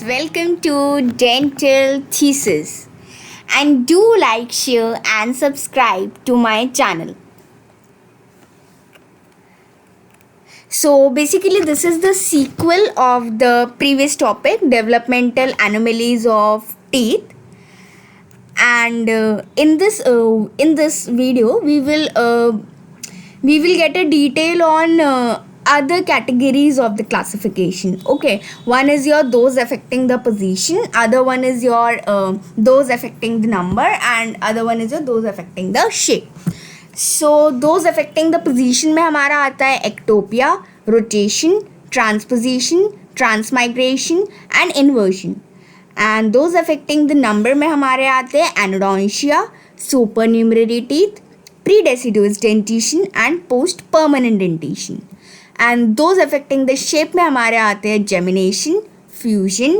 welcome to Dental Thesis. And do like, share, and subscribe to my channel. So, basically, this is the sequel of the previous topic, developmental anomalies of teeth. And in this video, we will get a detail on other categories of the classification. Okay, one is your those affecting the position, other one is your those affecting the number, and other one is your those affecting the shape. So those affecting the position में हमारा आता है ectopia, rotation, transposition, transmigration and inversion. And those affecting the number में हमारे आते हैं anodontia, supernumerary teeth, predeciduous dentition and post permanent dentition. And those affecting the shape में हमारे आते हैं gemination, fusion,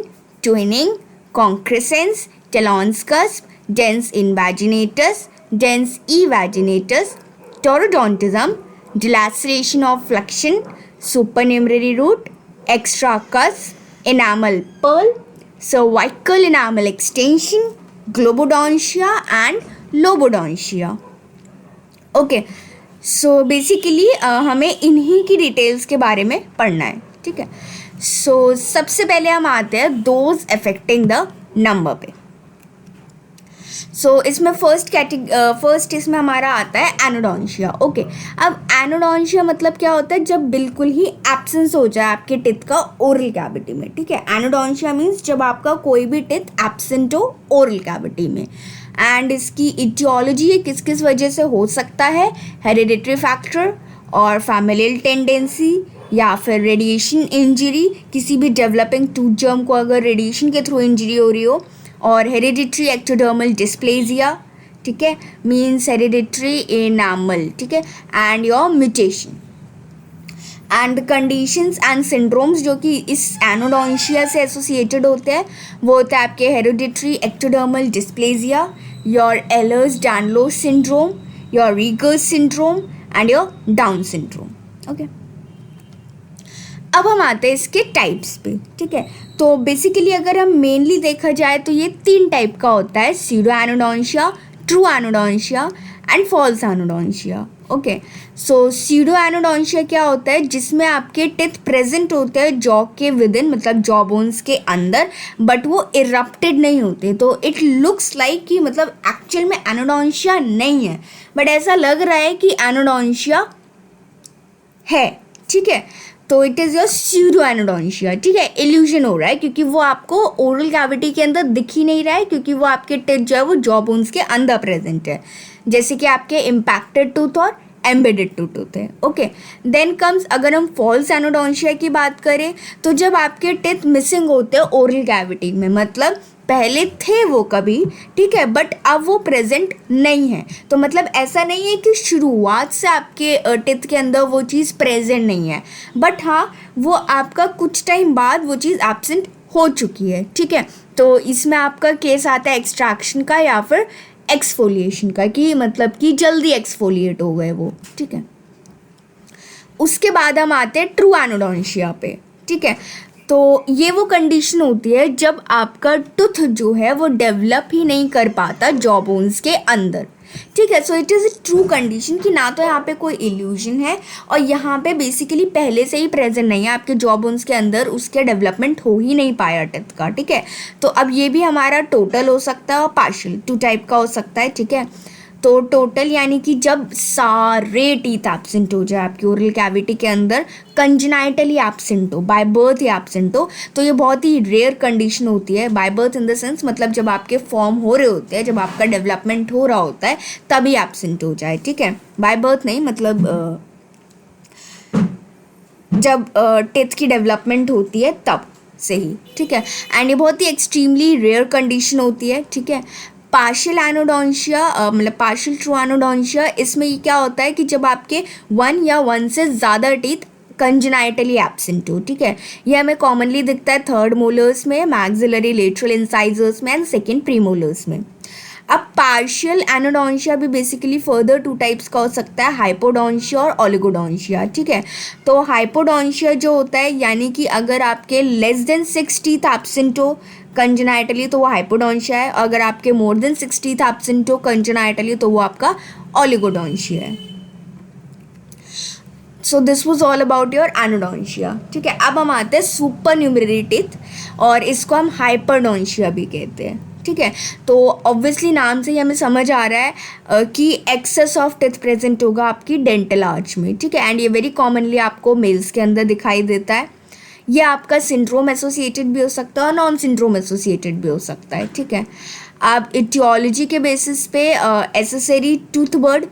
twinning, concrescence, Talon's cusp, dens invaginatus, dens evaginatus, taurodontism, dilaceration of flexion, supernumerary root, extra cusp, enamel pearl, cervical enamel extension, globodontia and lobodontia. Okay so basically हमें इन्हीं की details के बारे में पढ़ना है. ठीक है. सो सबसे पहले हम आते हैं दोज अफेक्टिंग द नंबर पे. सो इसमें फर्स्ट इसमें हमारा आता है एनोडोंशिया. ओके, अब एनोडोंशिया मतलब क्या होता है? जब बिल्कुल ही एब्सेंस हो जाए आपके टिथ का ओरल कैविटी में. ठीक है. एनोडोंशिया मीन्स जब आपका कोई भी टिथ एब्सेंट हो ओरल कैविटी में. एंड इसकी इटियोलॉजी किस किस वजह से हो सकता है? हेरिडिटरी फैक्टर और फैमिलियल टेंडेंसी या फिर रेडिएशन इंजरी. किसी भी डेवलपिंग टूथ जर्म को अगर रेडिएशन के थ्रू इंजरी हो रही हो, और हेरिडिटरी एक्टोडर्मल डिस्प्लेजिया. ठीक है, मीन्स हेरिडिटरी एनामल. ठीक है, and your mutation and conditions and syndromes जो कि इस एनोडोंशिया से एसोसिएटेड होते हैं वो होते हैं आपके hereditary ectodermal dysplasia, your Ehlers Danlos syndrome, your Rieger's syndrome and your Down syndrome. Okay, अब हम आते हैं इसके टाइप्स पे. ठीक है, तो बेसिकली अगर हम मेनली देखा जाए तो ये 3 टाइप का होता है: pseudo anodontia, true anodontia and false anodontia. Okay, so pseudo anodontia क्या होता है? जिसमें आपके टिथ प्रेजेंट होते हैं जॉ के विद इन, मतलब जॉ बोन्स के अंदर, बट वो इरप्टेड नहीं होते. तो इट लुक्स लाइक कि मतलब एक्चुअल में एनोडोंशिया नहीं है, बट ऐसा लग रहा है कि एनोडोंशिया है. ठीक है, तो इट इज़ योर स्यूडो एनोडोंशिया. ठीक है, इल्यूजन हो रहा है क्योंकि वो आपको ओरल कैविटी के अंदर दिख ही नहीं रहा है, क्योंकि वो आपके टिथ जो है वो जॉ बोन्स के अंदर प्रेजेंट है, जैसे कि आपके इम्पैक्टेड टूथ और एम्बेडेड टूथ है. ओके, देन कम्स, अगर हम फॉल्स एनोडोंशिया की बात करें तो जब आपके टिथ मिसिंग होते हैं ओरल कैविटी में, मतलब पहले थे वो कभी, ठीक है, बट अब वो प्रेजेंट नहीं है. तो मतलब ऐसा नहीं है कि शुरुआत से आपके टिथ के अंदर वो चीज़ प्रेजेंट नहीं है, बट हाँ वो आपका कुछ टाइम बाद वो चीज़ एब्सेंट हो चुकी है. ठीक है, तो इसमें आपका केस आता है एक्सट्रैक्शन का या फिर एक्सफोलिएशन का, कि मतलब कि जल्दी एक्सफोलिएट हो गए वो. ठीक है, उसके बाद हम आते हैं ट्रू एनोडोंशिया पे. ठीक है, तो ये वो कंडीशन होती है जब आपका टूथ जो है वो डेवलप ही नहीं कर पाता जॉ बोन्स के अंदर. ठीक है, so it is a true condition कि ना तो यहाँ पे कोई इल्यूजन है और यहाँ पे बेसिकली पहले से ही प्रेजेंट नहीं है आपके जॉ बोन्स के अंदर, उसके डेवलपमेंट हो ही नहीं पाया टिथ का. ठीक है, तो अब ये भी हमारा टोटल हो सकता है और पार्शियल, 2 टाइप का हो सकता है. ठीक है, तो टोटल यानी कि जब सारे टीथ एब्सेंट हो जाए आपकी ओरल कैविटी के अंदर, कंजेनाइटली एब्सेंट हो, बाय बर्थ ही एब्सेंट हो, तो ये बहुत ही रेयर कंडीशन होती है. By birth in the sense मतलब जब आपके फॉर्म हो रहे होते हैं, जब आपका डेवलपमेंट हो रहा होता है तभी एब्सेंट हो जाए. ठीक है, बाय बर्थ नहीं, मतलब जब टिथ की डेवलपमेंट होती है तब से ही. ठीक है, एंड ये बहुत ही एक्सट्रीमली रेयर कंडीशन होती है. ठीक है, पार्शियल एनोडोंशिया मतलब पार्शियल ट्रू एनोडोंशिया, इसमें क्या होता है कि जब आपके 1 या 1 से ज़्यादा टीथ कंजेनाइटली एब्सेंट हो. ठीक है, ये हमें कॉमनली दिखता है 3rd मोलर्स में, मैक्सिलरी लेटरल इंसाइजर्स में एंड 2nd प्रीमोलर्स में. अब पार्शियल एनोडोंशिया भी बेसिकली फर्दर 2 टाइप्स का हो सकता है, हाइपोडोंशिया और ओलिगोडोंशिया, ठीक है। तो हाइपोडोंशिया जो होता है यानी कि अगर आपके लेस देन 6 टीथ एब्सेंट हो कंजेनाइटली तो वो हाइपोडोंशिया है, अगर आपके मोर देन 6 टीथ एब्सेंट हो कंजेनाइटली तो वो आपका ओलिगोडोंशिया है। So this was all about your anodontia, ठीक है। अब हम आते हैं सुपर न्यूमररी टीथ और इसको हम हाइपरडोंशिया भी कहते हैं, ठीक है। तो ऑब्वियसली नाम से ही हमें समझ आ रहा है कि एक्सेस ऑफ टीथ प्रेजेंट होगा आपकी डेंटल आर्च में, ठीक है। एंड ये वेरी कॉमनली आपको मेल्स के अंदर दिखाई देता है। ये आपका सिंड्रोम एसोसिएटेड भी हो सकता है और नॉन सिंड्रोम एसोसिएटेड भी हो सकता है, ठीक है। अब इटियोलॉजी के बेसिस पे एसेसरी टूथबर्ड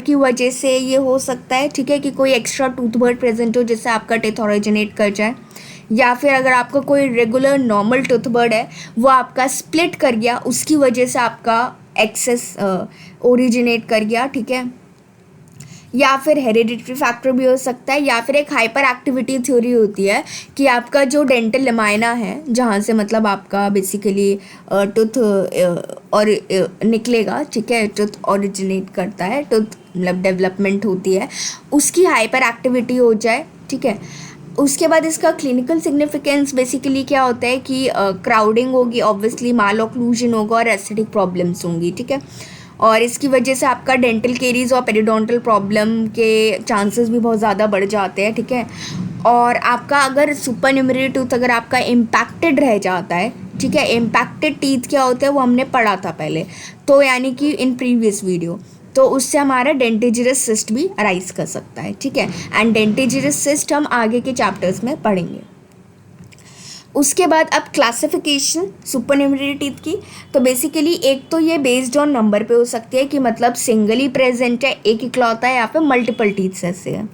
की वजह से ये हो सकता है, ठीक है, कि कोई एक्स्ट्रा टूथबर्ड प्रेजेंट हो जिससे आपका टीथ ओरिजिनेट कर जाए, या फिर अगर आपका कोई रेगुलर नॉर्मल टूथबर्ड है वो आपका स्प्लिट कर गया उसकी वजह से आपका एक्सेस ओरिजिनेट कर गया, ठीक है। या फिर हेरिडिटरी फैक्टर भी हो सकता है, या फिर एक हाइपर एक्टिविटी थ्योरी होती है कि आपका जो डेंटल लमाइना है जहाँ से मतलब आपका बेसिकली टूथ और निकलेगा, ठीक है, टूथ ओरिजिनेट करता है, टूथ मतलब डेवलपमेंट होती है, उसकी हाइपर एक्टिविटी हो जाए, ठीक है। उसके बाद इसका क्लिनिकल सिग्निफिकेंस बेसिकली क्या होता है कि क्राउडिंग होगी, ऑब्वियसली माल ऑक्लूजन होगा और एस्थेटिक प्रॉब्लम्स होंगी, ठीक है। और इसकी वजह से आपका डेंटल केरीज और पेरिडोंटल प्रॉब्लम के चांसेस भी बहुत ज़्यादा बढ़ जाते हैं, ठीक है। और आपका अगर सुपर न्यूमररी टूथ अगर आपका इम्पैक्टेड रह जाता है, ठीक है, इम्पैक्टेड टीथ क्या होता है वो हमने पढ़ा था पहले, तो यानी कि इन प्रीवियस वीडियो, तो उससे हमारा डेंटिजिरस सिस्ट भी अराइज कर सकता है, ठीक है। एंड डेंटिजिरस सिस्ट हम आगे के चैप्टर्स में पढ़ेंगे। उसके बाद अब क्लासिफिकेशन सुपर न्यूमररी टीथ की, तो बेसिकली एक तो ये बेस्ड ऑन नंबर पे हो सकती है कि मतलब सिंगली प्रेजेंट है, एक इकलौता है, या फिर मल्टीपल टीथ्स ऐसे है।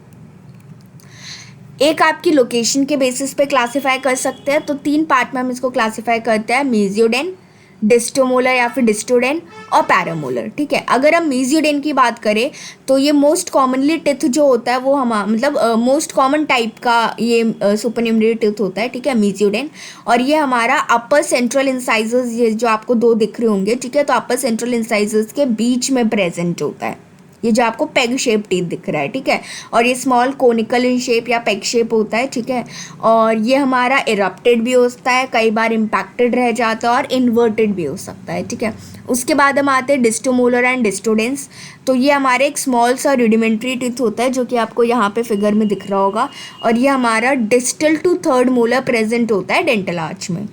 एक आपकी लोकेशन के बेसिस पे क्लासीफाई कर सकते हैं, तो 3 पार्ट में हम इसको क्लासीफाई करते हैं, मीजियोडेन, डिस्टोमोलर या फिर डिस्टोडेन और पैरामोलर, ठीक है। अगर हम मीजियोडेन की बात करें तो ये मोस्ट कॉमनली टिथ जो होता है वो हम मतलब मोस्ट कॉमन टाइप का ये सुपरन्यूमररी टिथ होता है, ठीक है, मीजियोडेन। और ये हमारा अपर सेंट्रल इंसाइजर्स, ये जो आपको 2 दिख रहे होंगे, ठीक है, तो अपर सेंट्रल इंसाइजर्स के बीच में प्रेजेंट होता है, ये जो आपको पेग शेप टीथ दिख रहा है, ठीक है। और ये स्मॉल कोनिकल इन शेप या पेग शेप होता है, ठीक है। और ये हमारा इरप्टेड भी होता है, कई बार इम्पैक्टेड रह जाता है, और इन्वर्टेड भी हो सकता है, ठीक है। उसके बाद हम आते हैं डिस्टोमोलर एंड डिस्टोडेंस, तो ये हमारे एक स्मॉल सा रूडिमेंट्री टीथ होता है जो कि आपको यहाँ पे फिगर में दिख रहा होगा, और ये हमारा distal to third molar present होता है डेंटल आर्च में,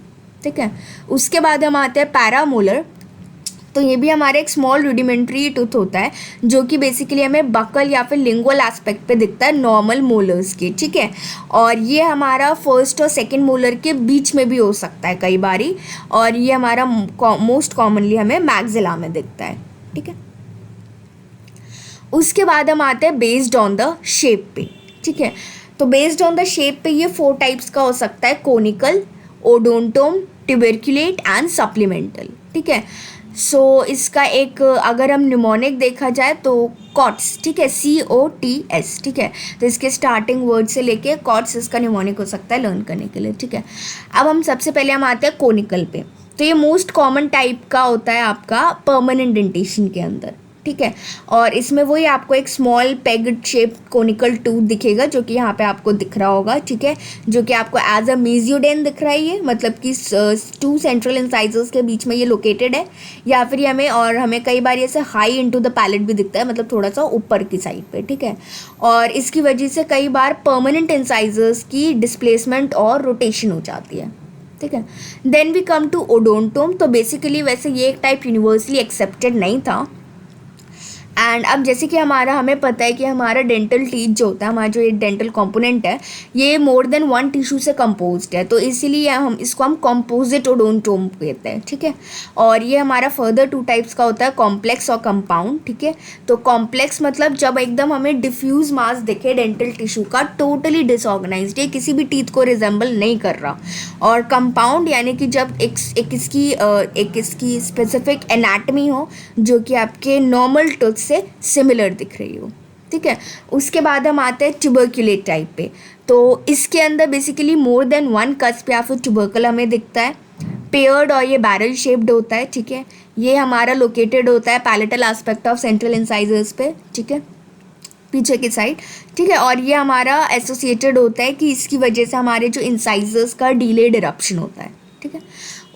ठीक है। उसके बाद हम आते हैं पैरामोलर, तो ये भी हमारे एक स्मॉल रूडिमेंट्री टूथ होता है जो कि बेसिकली हमें बकल या फिर लिंगुअल एस्पेक्ट पे दिखता है नॉर्मल मोलर्स के, ठीक है। और ये हमारा फर्स्ट और सेकंड मोलर के बीच में भी हो सकता है कई बारी, और ये हमारा मोस्ट कॉमनली हमें मैक्सिला में दिखता है, ठीक है। उसके बाद हम आते हैं बेस्ड ऑन द शेप पे, ठीक है। तो बेस्ड ऑन द शेप पे ये 4 टाइप्स का हो सकता है, कोनिकल, ओडोंटोम, ट्यूबरकुलेट एंड सप्लीमेंटल, ठीक है। सो इसका एक अगर हम निमोनिक देखा जाए तो कॉट्स, ठीक है, COTS, ठीक है। तो इसके स्टार्टिंग वर्ड से लेके कॉट्स इसका निमोनिक हो सकता है लर्न करने के लिए, ठीक है। अब हम सबसे पहले हम आते हैं कोनिकल पे, तो ये मोस्ट कॉमन टाइप का होता है आपका परमानेंट डेंटेशन के अंदर, ठीक है। और इसमें वही आपको एक small pegged shape conical tooth दिखेगा जो कि यहाँ पे आपको दिख रहा होगा, ठीक है, जो कि आपको एज अ मीजियोडेन दिख रहा है, ये मतलब कि 2 सेंट्रल इंसाइजर्स के बीच में ये लोकेटेड है, या फिर ये हमें कई बार ऐसे हाई इनटू द पैलेट भी दिखता है, मतलब थोड़ा सा ऊपर की साइड पे, ठीक है। और इसकी वजह से कई बार परमानेंट इंसाइजर्स की डिस्प्लेसमेंट और रोटेशन हो जाती है, ठीक है। देन वी कम टू ओडोंटोम, तो बेसिकली वैसे ये एक टाइप यूनिवर्सली एक्सेप्टेड नहीं था, एंड अब जैसे कि हमें पता है कि हमारा डेंटल टीथ जो होता है, हमारा जो एक डेंटल कंपोनेंट है, ये मोर देन 1 टिश्यू से कंपोज्ड है, तो इसीलिए हम इसको कंपोजिट ओडोंटोम कहते हैं, ठीक है। और ये हमारा फर्दर 2 टाइप्स का होता है, कॉम्प्लेक्स और कंपाउंड, ठीक है। तो कॉम्प्लेक्स मतलब जब एकदम हमें डिफ्यूज मास दिखे डेंटल टिश्यू का, टोटली डिसऑर्गेनाइज्ड, ये किसी भी टीथ को रिजेंबल नहीं कर रहा। और कंपाउंड यानी कि जब एक इसकी स्पेसिफिक एनाटमी हो जो कि आपके नॉर्मल टूथ से सिमिलर दिख रही हो, ठीक है। उसके बाद हम आते हैं ट्यूबरकुलेट टाइप पे, तो इसके अंदर बेसिकली मोर देन 1 कस्प या फिर ट्यूबरकल हमें दिखता है। पेयर्ड और ये बैरल शेप्ड होता है, ठीक है। ये हमारा लोकेटेड होता है palatal aspect of central incisors पे, ठीक है, पीछे की साइड, ठीक है। और ये हमारा एसोसिएटेड होता है कि इसकी वजह से हमारे जो इंसाइजर्स का डिलेड इरप्शन होता है, ठीक है।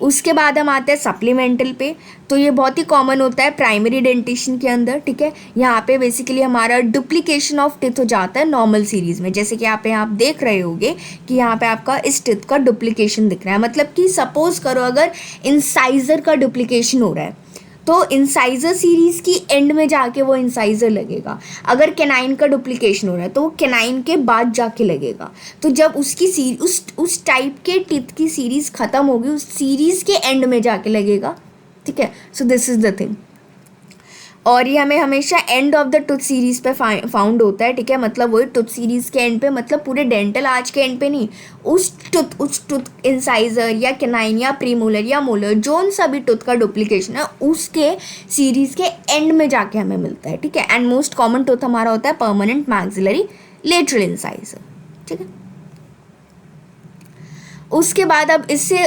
उसके बाद हम आते हैं सप्लीमेंटल पे। तो ये बहुत ही कॉमन होता है प्राइमरी डेंटिशन के अंदर, ठीक है। यहाँ पे बेसिकली हमारा डुप्लीकेशन ऑफ टिथ हो जाता है नॉर्मल सीरीज़ में, जैसे कि यहाँ पे आप देख रहे होंगे कि यहाँ पे आपका इस टिथ का डुप्लीकेशन दिख रहा है। मतलब कि सपोज करो अगर इंसाइजर का डुप्लीकेशन हो रहा है तो इंसाइजर सीरीज़ की एंड में जाके वो इंसाइजर लगेगा। अगर कैनाइन का डुप्लीकेशन हो रहा है तो वो कैनाइन के बाद जाके लगेगा। तो जब उसकी उस टाइप के टिथ की सीरीज़ ख़त्म होगी, उस सीरीज़ के एंड में जाके लगेगा, ठीक है। So this is the thing. और ये हमें हमेशा end of the tooth series पे फाउंड होता है, ठीक है। मतलब वही टूथ सीरीज़ के एंड पे, मतलब पूरे डेंटल आर्च के एंड पे नहीं, उस टूथ इंसाइजर या कैनाइन या प्रीमोलर या मोलर जोन सा भी टूथ का डुप्लीकेशन है उसके सीरीज़ के एंड में जाके हमें मिलता है, ठीक है। एंड मोस्ट कॉमन टूथ हमारा होता है परमानेंट मैक्सिलरी लेटरल इंसाइजर, ठीक है। उसके बाद अब इससे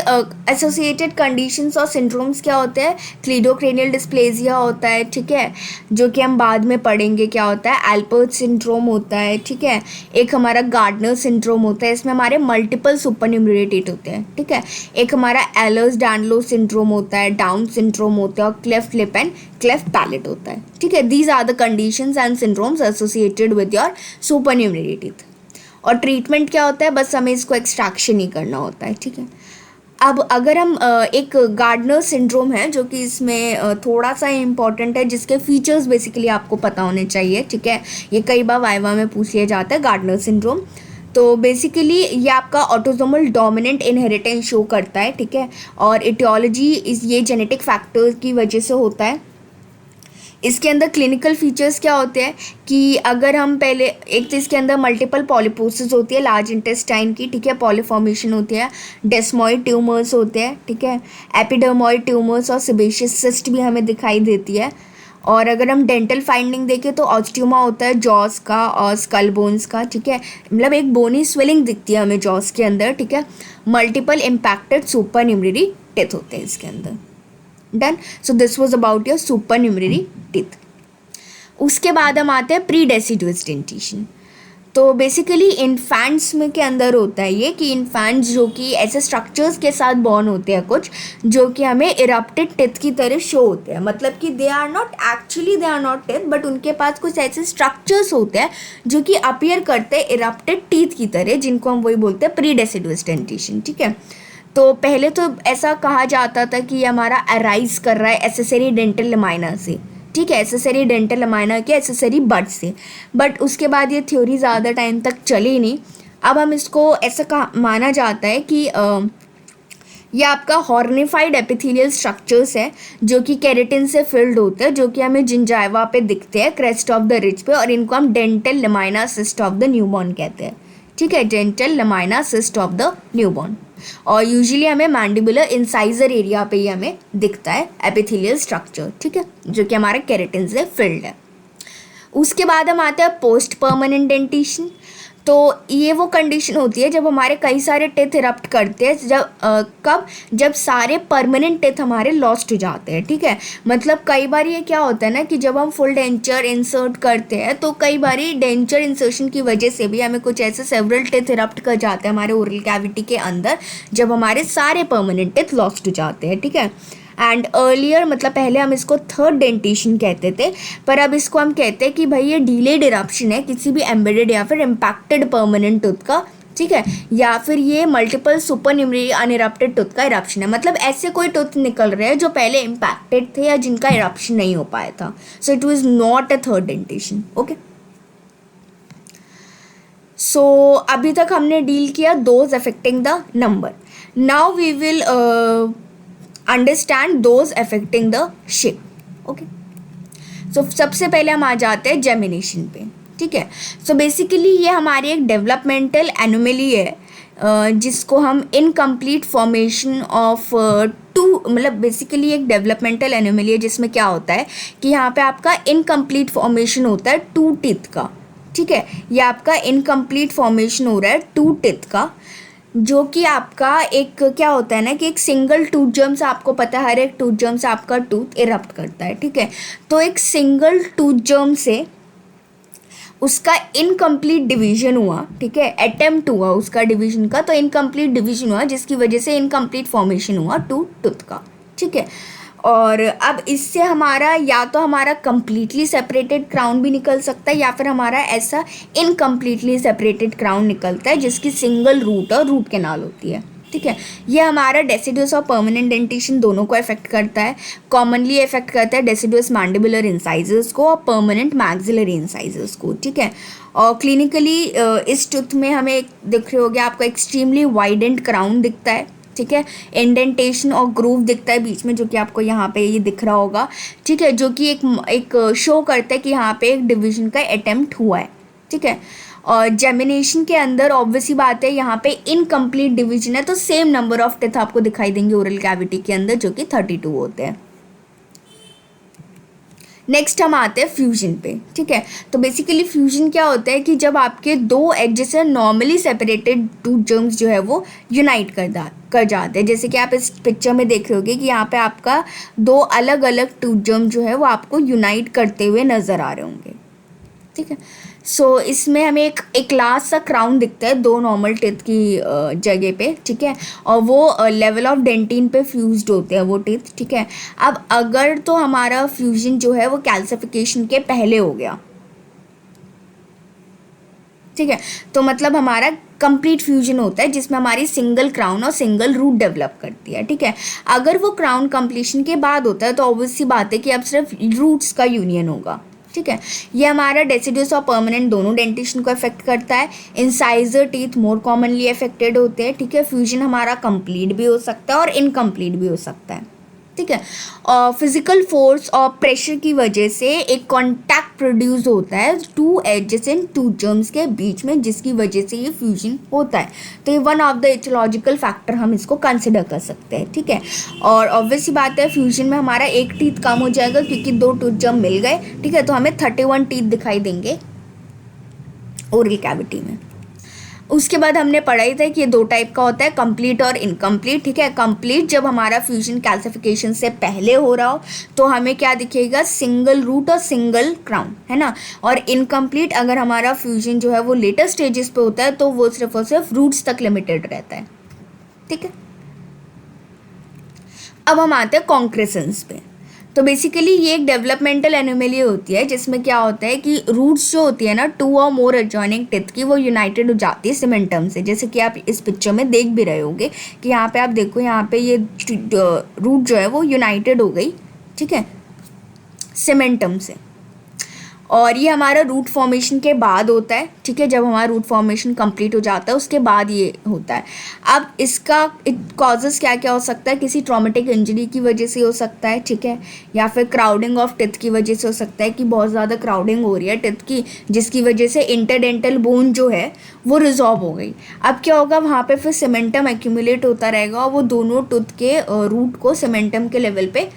एसोसिएटेड कंडीशंस और सिंड्रोम्स क्या होते हैं, क्लीडोक्रेनियल डिस्प्लेजिया होता है, ठीक है, जो कि हम बाद में पढ़ेंगे क्या होता है। एल्पर्ट सिंड्रोम होता है, ठीक है। एक हमारा गार्डनर सिंड्रोम होता है, इसमें हमारे मल्टीपल सुपरन्यूमरेरी टिथ होते हैं, ठीक है। एक हमारा एलर्स डैनलो सिंड्रोम होता है, डाउन सिंड्रोम होता है और cleft lip and cleft palate होता है, ठीक है। These are the conditions and syndromes associated with your supernumerary teeth. और ट्रीटमेंट क्या होता है, बस हमें इसको एक्सट्रैक्शन ही करना होता है, ठीक है। अब अगर हम एक गार्डनर सिंड्रोम है जो कि इसमें थोड़ा सा इम्पॉर्टेंट है, जिसके फीचर्स बेसिकली आपको पता होने चाहिए, ठीक है। ये कई बार वाइवा में पूछ लिया जाता है गार्डनर सिंड्रोम। तो बेसिकली ये आपका ऑटोसोमल डोमिनेंट इनहेरिटेंस शो करता है, ठीक है। और इटियोलॉजी ये जेनेटिक फैक्टर्स की वजह से होता है। इसके अंदर क्लिनिकल फीचर्स क्या होते हैं कि अगर हम पहले एक तो इसके अंदर मल्टीपल पॉलीपोसिस होती है लार्ज इंटेस्टाइन की, ठीक है, पॉलीफॉर्मेशन होती है, डेस्मॉइड ट्यूमर्स होते हैं, ठीक है, एपिडर्मॉइड ट्यूमर्स और सेबेशियस सिस्ट भी हमें दिखाई देती है। और अगर हम डेंटल फाइंडिंग देखें तो ऑस्टियोमा होता है जॉस का और स्कल बोन्स का, ठीक है। मतलब एक बोनी स्वेलिंग दिखती है हमें जॉस के अंदर, ठीक है। मल्टीपल इम्पैक्टेड सुपरन्यूमरेरी टिथ होते हैं इसके अंदर। Done. So this was about your supernumerary teeth. उसके बाद हम आते हैं प्री डेसिडुअस डेंटिशन। तो बेसिकली इन्फेंट्स में के अंदर होता है ये कि इन्फेंट्स जो कि ऐसे स्ट्रक्चर्स के साथ बॉर्न होते हैं कुछ जो कि हमें इरप्टेड टिथ की तरह शो होते हैं। मतलब कि they are not teeth, but उनके पास कुछ ऐसे स्ट्रक्चर्स होते हैं जो कि अपीयर करते हैं इरप्टेड टीथ की तरह, जिनको हम वही बोलते हैं प्री डेसिडुअस डेंटिशन, ठीक है। तो पहले तो ऐसा कहा जाता था कि ये हमारा अराइज कर रहा है एसेसरी डेंटल लमाइना से, ठीक है, एसेसरी डेंटल लमाइना के एसेसरी बड से। बट उसके बाद ये थ्योरी ज़्यादा टाइम तक चली नहीं। अब हम इसको ऐसा माना जाता है कि ये आपका हॉर्निफाइड एपिथेलियल स्ट्रक्चर्स है जो कि केराटिन से फिल्ड होते हैं, जो कि हमें जिंजाइवा पे दिखते हैं, क्रेस्ट ऑफ द रिज पे, और इनको हम dental lamina cyst of the newborn कहते हैं, ठीक है, dental lamina cyst of the newborn. और यूजुअली हमें मैंडिबुलर इंसाइजर एरिया पे ही हमें दिखता है एपिथेलियल स्ट्रक्चर, ठीक है, जो कि हमारे केराटिन से फिल्ड है। उसके बाद हम आते हैं पोस्ट परमानेंट डेंटिशन। तो ये वो कंडीशन होती है जब हमारे कई सारे टिथ इरप्ट करते हैं, जब सारे परमानेंट टिथ हमारे लॉस्ट हो जाते हैं, ठीक है। मतलब कई बार ये क्या होता है ना कि जब हम फुल डेंचर इंसर्ट करते हैं तो कई बार डेंचर इंसर्शन की वजह से भी हमें कुछ ऐसे सेवरल टिथ इरप्ट कर जाते हैं हमारे ओरल कैविटी के अंदर, जब हमारे सारे परमानेंट टिथ लॉस्ट हो जाते हैं, ठीक है। एंड अर्लियर मतलब पहले हम इसको थर्ड डेंटिशन कहते थे, पर अब इसको हम कहते हैं कि भाई ये डिलेड इरप्शन है किसी भी एम्बेडेड या फिर इम्पैक्टेड परमानेंट टूथ का, ठीक है, या फिर ये मल्टीपल सुपरन्यूमरेरी अनइरप्टेड टूथ का इरप्शन है। मतलब ऐसे कोई टूथ निकल रहे हैं जो पहले इम्पैक्टेड थे या जिनका इरप्शन नहीं हो पाया था। So it was not a third dentition, okay. So अभी तक हमने डील किया those affecting the number. Now we will understand those affecting the shape, okay. So सबसे पहले हम आ जाते हैं जेमिनेशन पे, ठीक है। सो बेसिकली ये हमारी एक डेवलपमेंटल एनोमली है जिसको हम इनकम्प्लीट फॉर्मेशन ऑफ मतलब बेसिकली एक डेवलपमेंटल एनोमली है जिसमें क्या होता है कि यहाँ पे आपका इनकम्प्लीट फॉर्मेशन होता है टू टीथ का, ठीक है। ये आपका इनकम्प्लीट फॉर्मेशन हो रहा है टू टीथ का। जो कि आपका एक क्या होता है ना कि एक सिंगल टूथ जर्म से, आपको पता है हर एक टूथ जर्म से आपका टूथ इरप्ट करता है, ठीक है। तो एक सिंगल टूथ जर्म से उसका इनकम्प्लीट डिवीजन हुआ, ठीक है, अटेम्प्ट हुआ उसका डिवीजन का, तो इनकम्प्लीट डिवीजन हुआ जिसकी वजह से इनकम्प्लीट फॉर्मेशन हुआ टूथ का, ठीक है। और अब इससे हमारा या तो हमारा कंप्लीटली सेपरेटेड क्राउन भी निकल सकता है, या फिर हमारा ऐसा इनकम्प्लीटली सेपरेटेड क्राउन निकलता है जिसकी सिंगल रूट और रूट कैनाल होती है, ठीक है। ये हमारा डेसिडुअस और परमानेंट डेंटेशन दोनों को अफेक्ट करता है। कॉमनली अफेक्ट करता है डेसिडुअस मैंडिबुलर इंसाइजर्स को और परमानेंट मैक्सिलरी इंसाइजर्स को, ठीक है। और क्लिनिकली इस टूथ में हमें दिख रहे होगे आपको एक्सट्रीमली वाइडेंड क्राउन दिखता है, ठीक है। इंडेंटेशन और ग्रूव दिखता है बीच में, जो कि आपको यहाँ पे ये दिख रहा होगा, ठीक है, जो कि एक शो करता है कि यहाँ पे एक डिवीजन का अटेम्प्ट हुआ है, ठीक है। और जेमिनेशन के अंदर ऑब्वियसली बात है यहाँ पे इनकम्प्लीट डिवीजन है, तो सेम नंबर ऑफ टेथ आपको दिखाई देंगे ओरल कैविटी के अंदर, जो कि 32 होते हैं। नेक्स्ट हम आते हैं फ्यूजन पे, ठीक है। तो बेसिकली फ्यूजन क्या होता है कि जब आपके दो एजेस से नॉर्मली सेपरेटेड टूथ जर्म्स जो है वो यूनाइट कर जाते हैं। जैसे कि आप इस पिक्चर में देख रहे होगे कि यहाँ पे आपका दो अलग अलग टूथ जर्म जो है वो आपको यूनाइट करते हुए नज़र आ रहे होंगे, ठीक है। सो इसमें हमें एक लास्ट सा क्राउन दिखता है दो नॉर्मल टीथ की जगह पे, ठीक है। और वो लेवल ऑफ डेंटिन पे फ्यूज्ड होते हैं वो टीथ, ठीक है। अब अगर तो हमारा फ्यूजन जो है वो कैल्सिफिकेशन के पहले हो गया, ठीक है, तो मतलब हमारा कंप्लीट फ्यूजन होता है जिसमें हमारी सिंगल क्राउन और सिंगल रूट डेवलप करती है, ठीक है। अगर वो क्राउन कंप्लीशन के बाद होता है तो ऑब्वियसली बात है कि अब सिर्फ रूट्स का यूनियन होगा, ठीक है। ये हमारा डेसिडुअस और परमानेंट दोनों डेंटिशन को अफेक्ट करता है। Incisor teeth more commonly affected होते हैं, ठीक है। फ्यूजन हमारा कंप्लीट भी हो सकता है और इनकम्प्लीट भी हो सकता है, ठीक है। और फिजिकल फोर्स और प्रेशर की वजह से एक कॉन्टैक्ट प्रोड्यूस होता है to edges in tooth germs के बीच में, जिसकी वजह से ये फ्यूजन होता है। तो ये वन ऑफ द एथियोलॉजिकल फैक्टर हम इसको कंसिडर कर सकते हैं, ठीक है। और ऑब्वियसली बात है फ्यूजन में हमारा एक टीथ कम हो जाएगा क्योंकि दो टूथ जर्म मिल गए, ठीक है। तो हमें 31 टीथ दिखाई देंगे ओरल कैविटी में। उसके बाद हमने पढ़ा ही था कि ये दो टाइप का होता है, कंप्लीट और इनकम्प्लीट, ठीक है। कंप्लीट जब हमारा फ्यूजन कैल्सिफिकेशन से पहले हो रहा हो तो हमें क्या दिखेगा, सिंगल रूट और सिंगल क्राउन, है ना। और इनकम्प्लीट अगर हमारा फ्यूजन जो है वो लेटर स्टेजेस पे होता है तो वो सिर्फ और सिर्फ रूट्स तक लिमिटेड रहता है, ठीक है। अब हम आते हैं कॉन्क्रेसेंस पे। तो बेसिकली ये एक डेवलपमेंटल एनोमली होती है जिसमें क्या होता है कि रूट्स जो होती है ना टू और मोर एडजॉइनिंग टिथ की, वो यूनाइटेड हो जाती है सिमेंटम से। जैसे कि आप इस पिक्चर में देख भी रहे होंगे कि यहाँ पे आप देखो, यहाँ पे ये रूट जो है वो यूनाइटेड हो गई, ठीक है, सिमेंटम से। और ये हमारा रूट फॉर्मेशन के बाद होता है, ठीक है। जब हमारा रूट फॉर्मेशन कंप्लीट हो जाता है उसके बाद ये होता है। अब इसका कॉजेस क्या क्या हो सकता है, किसी ट्रॉमेटिक इंजरी की वजह से हो सकता है, ठीक है, या फिर क्राउडिंग ऑफ टिथ की वजह से हो सकता है कि बहुत ज़्यादा क्राउडिंग हो रही है टिथ की, जिसकी वजह से इंटरडेंटल बोन जो है वो रिजॉल्व हो गई। अब क्या होगा, वहाँ पे फिर सीमेंटम एक्यूमुलेट होता रहेगा और वो दोनों टूथ के रूट को सीमेंटम के लेवल पे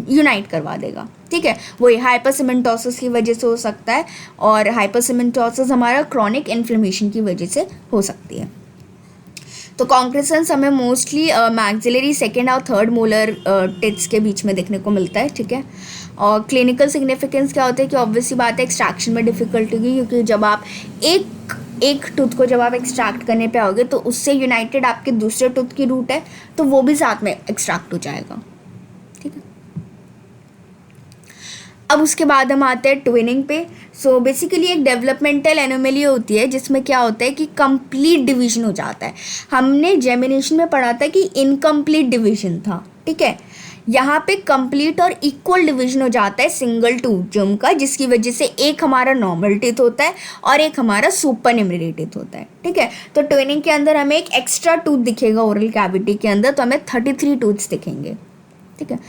यूनाइट करवा देगा, ठीक है। वही हाइपरसिमेंटोसिस की वजह से हो सकता है, और हाइपरसिमेंटोसिस हमारा क्रॉनिक इन्फ्लेमेशन की वजह से हो सकती है। तो कॉन्क्रेसेंस हमें मोस्टली मैक्सिलरी सेकेंड और थर्ड मोलर टिथ्स के बीच में देखने को मिलता है, ठीक है। और क्लिनिकल सिग्निफिकेंस क्या होता है कि ऑब्वियसली बात है एक्सट्रैक्शन में डिफिकल्टी होगी, क्योंकि जब आप एक टूथ को जब आप एक्सट्रैक्ट करने पे आओगे तो उससे यूनाइटेड आपके दूसरे टूथ की रूट है तो वो भी साथ में एक्सट्रैक्ट हो जाएगा, ठीक है। अब उसके बाद हम आते हैं ट्विनिंग पे। सो बेसिकली एक डेवलपमेंटल एनोमली होती है जिसमें क्या होता है कि कंप्लीट डिवीजन हो जाता है। हमने जेमिनेशन में पढ़ा था कि इनकम्प्लीट डिवीजन था, ठीक है। यहाँ पे कंप्लीट और इक्वल डिवीजन हो जाता है सिंगल टूथ जर्म का, जिसकी वजह से एक हमारा नॉर्मल टीथ होता है और एक हमारा सुपरन्यूमरी टीथ होता है, ठीक है। तो ट्विनिंग के अंदर हमें एक एक्स्ट्रा टूथ दिखेगा ओरल कैविटी के अंदर, तो हमें 33 टूथ्स दिखेंगे, ठीक है।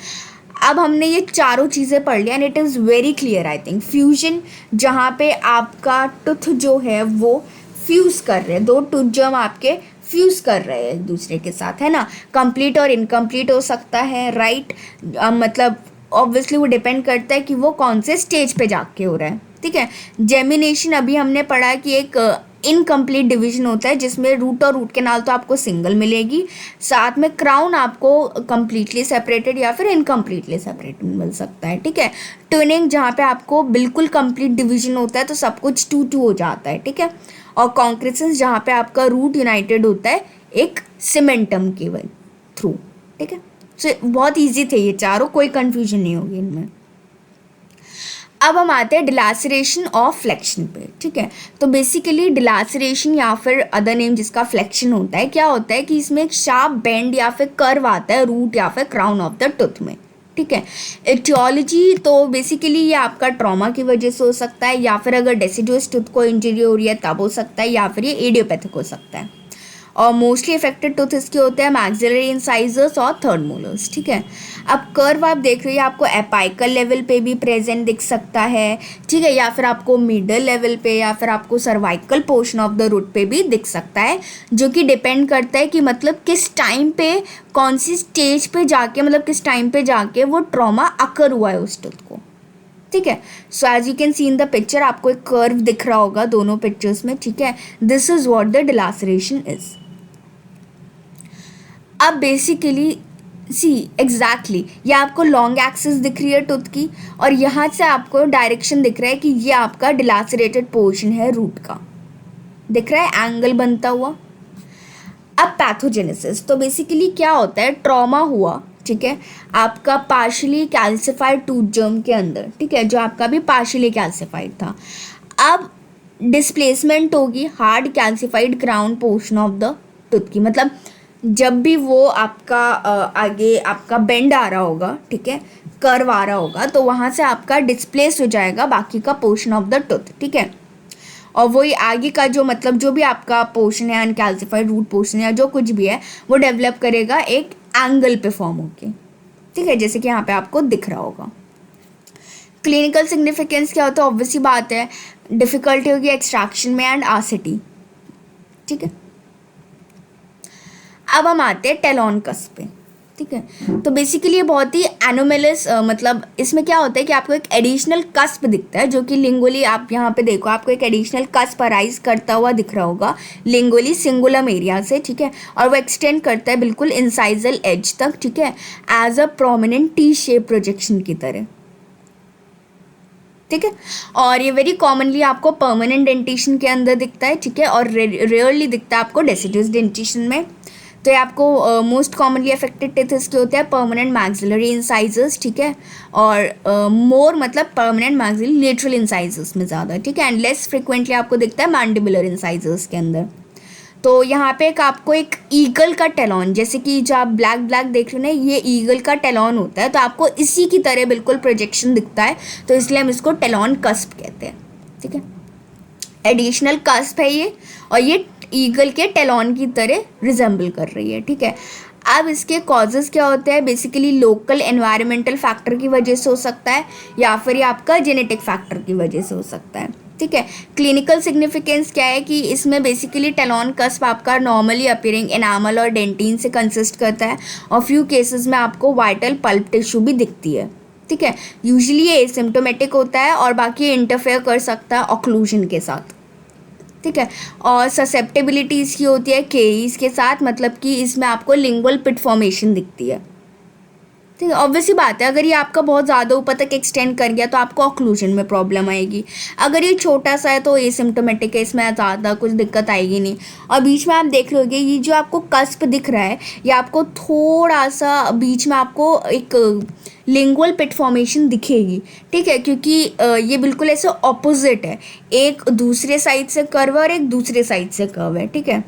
अब हमने ये चारों चीज़ें पढ़ लिया and it is very clear I think. Fusion जहाँ पे आपका टूथ जो है वो फ्यूज़ कर रहे हैं, दो टूथ जर्म आपके फ्यूज़ कर रहे हैं एक दूसरे के साथ, है ना। कंप्लीट और इनकम्प्लीट हो सकता है, राइट। मतलब ऑब्वियसली वो डिपेंड करता है कि वो कौन से स्टेज पे जाके हो रहा है, ठीक है। जेमिनेशन अभी हमने पढ़ा कि एक इनकम्प्लीट डिवीजन होता है जिसमें रूट और रूट कैनाल तो आपको सिंगल मिलेगी, साथ में क्राउन आपको कम्प्लीटली सेपरेटेड या फिर इनकम्प्लीटली सेपरेटेड मिल सकता है, ठीक है। ट्विनिंग जहाँ पे आपको बिल्कुल कंप्लीट डिवीजन होता है तो सब कुछ 2-2 हो जाता है, ठीक है। और कॉन्क्रीसेंस जहाँ पे आपका रूट यूनाइटेड होता है एक सीमेंटम के थ्रू, ठीक है। सो बहुत ईजी थे ये चारों, कोई कन्फ्यूजन नहीं होगी इनमें। अब हम आते हैं डिलासरेशन और फ्लेक्शन पे, ठीक है। तो बेसिकली डिलासरेशन या फिर अदर नेम जिसका फ्लेक्शन होता है, क्या होता है कि इसमें एक शार्प बेंड या फिर कर्व आता है रूट या फिर क्राउन ऑफ द टूथ में, ठीक है। एटियोलॉजी तो बेसिकली ये आपका ट्रॉमा की वजह से हो सकता है, या फिर अगर डेसिडुअस टूथ को इंजरी हो रही है तब हो सकता है, या फिर ये एडियोपैथिक हो सकता है। और मोस्टली इफेक्टेड टूथ इसके होते हैं मैक्सिलरी इंसाइजर्स और थर्ड मोलर्स, ठीक है। अब कर्व आप देख रहे हो आपको एपाइकल लेवल पे भी प्रेजेंट दिख सकता है, ठीक है, या फिर आपको मिडल लेवल पे या फिर आपको cervical portion of the root पे भी दिख सकता है, जो कि डिपेंड करता है कि मतलब किस टाइम पे कौन सी स्टेज पे जाके, मतलब किस टाइम पे जाके वो ट्रॉमा अकर हुआ है उस टूथ को, ठीक है। So as you can see in the picture आपको एक कर्व दिख रहा होगा दोनों पिक्चर्स में, ठीक है। This is what the dilaceration is. अब बेसिकली सी एग्जैक्टली ये आपको लॉन्ग एक्सिस दिख रही है टूथ की, और यहाँ से आपको डायरेक्शन दिख रहा है कि ये आपका डिलासरेटेड पोर्शन है रूट का, दिख रहा है एंगल बनता हुआ। अब पैथोजेनेसिस, तो बेसिकली क्या होता है, ट्रॉमा हुआ, ठीक है, आपका पार्शियली कैल्सिफाइड टूथ जर्म के अंदर, ठीक है, जो आपका भी पार्शियली कैल्सिफाइड था। अब डिस्प्लेसमेंट होगी hard calcified crown portion of the tooth की, मतलब जब भी वो आपका आगे आपका बेंड आ रहा होगा, ठीक है, कर्व आ रहा होगा, तो वहाँ से आपका डिस्प्लेस हो जाएगा बाकी का पोर्शन ऑफ द टूथ, ठीक है। और वही आगे का जो मतलब जो भी आपका पोर्शन है अनकैल्सिफाइड रूट पोर्शन या जो कुछ भी है वो डेवलप करेगा एक एंगल पे फॉर्म होके, ठीक है, जैसे कि यहाँ पे आपको दिख रहा होगा। क्लिनिकल सिग्निफिकेंस क्या होता है, ऑब्वियसली बात है, डिफिकल्टी होगी एक्सट्रैक्शन में एंड आसिटी, ठीक है। अब हम आते हैं टेलॉन कस्प पे, ठीक है। तो बेसिकली ये बहुत ही एनोमेलस, मतलब इसमें क्या होता है कि आपको एक एडिशनल कस्प दिखता है, जो कि लिंगुअली आप यहाँ पे देखो आपको एक एडिशनल कस्प अराइज करता हुआ दिख रहा होगा लिंगुअली सिंगुलम एरिया से, ठीक है, और वो एक्सटेंड करता है बिल्कुल इंसाइजल एज तक, ठीक है, as a prominent T shape projection की तरह, ठीक है। और ये वेरी कॉमनली आपको परमानेंट डेंटिशन के अंदर दिखता है, ठीक है, और रेयरली दिखता है आपको डेसिडुअस डेंटिशन में। तो ये आपको मोस्ट कॉमनली अफेक्टेड टीथ इसके होते हैं परमानेंट मैक्सिलरी इंसाइजर्स, ठीक है, और मोर मतलब परमानेंट मैक्सिलरी लेटरल इंसाइजर्स में ज़्यादा, ठीक है, एंड लेस फ्रिक्वेंटली आपको दिखता है मैंडिबुलर इंसाइजर्स के अंदर। तो यहाँ पे एक आपको एक ईगल का टेलॉन, जैसे कि जो आप ब्लैक ब्लैक देख रहे हो ना, ये ईगल का टेलॉन होता है, तो आपको इसी की तरह बिल्कुल प्रोजेक्शन दिखता है, तो इसलिए हम इसको टेलॉन कस्प कहते हैं, ठीक है। एडिशनल कस्प है ये, और ये ईगल के टेलॉन की तरह रिजेंबल कर रही है, ठीक है। अब इसके कॉजेज़ क्या होते हैं, बेसिकली लोकल एनवायरमेंटल फैक्टर की वजह से हो सकता है, या फिर ये आपका जेनेटिक फैक्टर की वजह से हो सकता है, ठीक है। क्लिनिकल सिग्निफिकेंस क्या है कि इसमें बेसिकली टेलॉन कस्प आपका नॉर्मली अपीयरिंग एनामल और डेंटिन से कंसिस्ट करता है, और फ्यू केसेस में आपको वाइटल पल्प टिश्यू भी दिखती है, ठीक है। यूजुअली ये एसिम्प्टोमेटिक होता है और बाकी इंटरफेयर कर सकता है ऑक्लूजन के साथ, ठीक है। और ससेप्टेबिलिटी इसकी होती है केरीज के साथ, मतलब कि इसमें आपको लिंगुअल पिट फॉर्मेशन दिखती है, ठीक है। ऑब्वियसली बात है, अगर ये आपका बहुत ज़्यादा ऊपर तक एक्सटेंड कर गया तो आपको ऑक्लूजन में प्रॉब्लम आएगी, अगर ये छोटा सा है तो एसिम्प्टोमेटिक है, इसमें ज़्यादा कुछ दिक्कत आएगी नहीं। और बीच में आप देख रहे होगे ये जो आपको कस्प दिख रहा है, ये आपको थोड़ा सा बीच में आपको एक लिंगुअल पिट फॉर्मेशन दिखेगी, ठीक है, क्योंकि ये बिल्कुल ऐसे ऑपोजिट है, एक दूसरे साइड से कर्व और एक दूसरे साइड से कर्व है, ठीक है।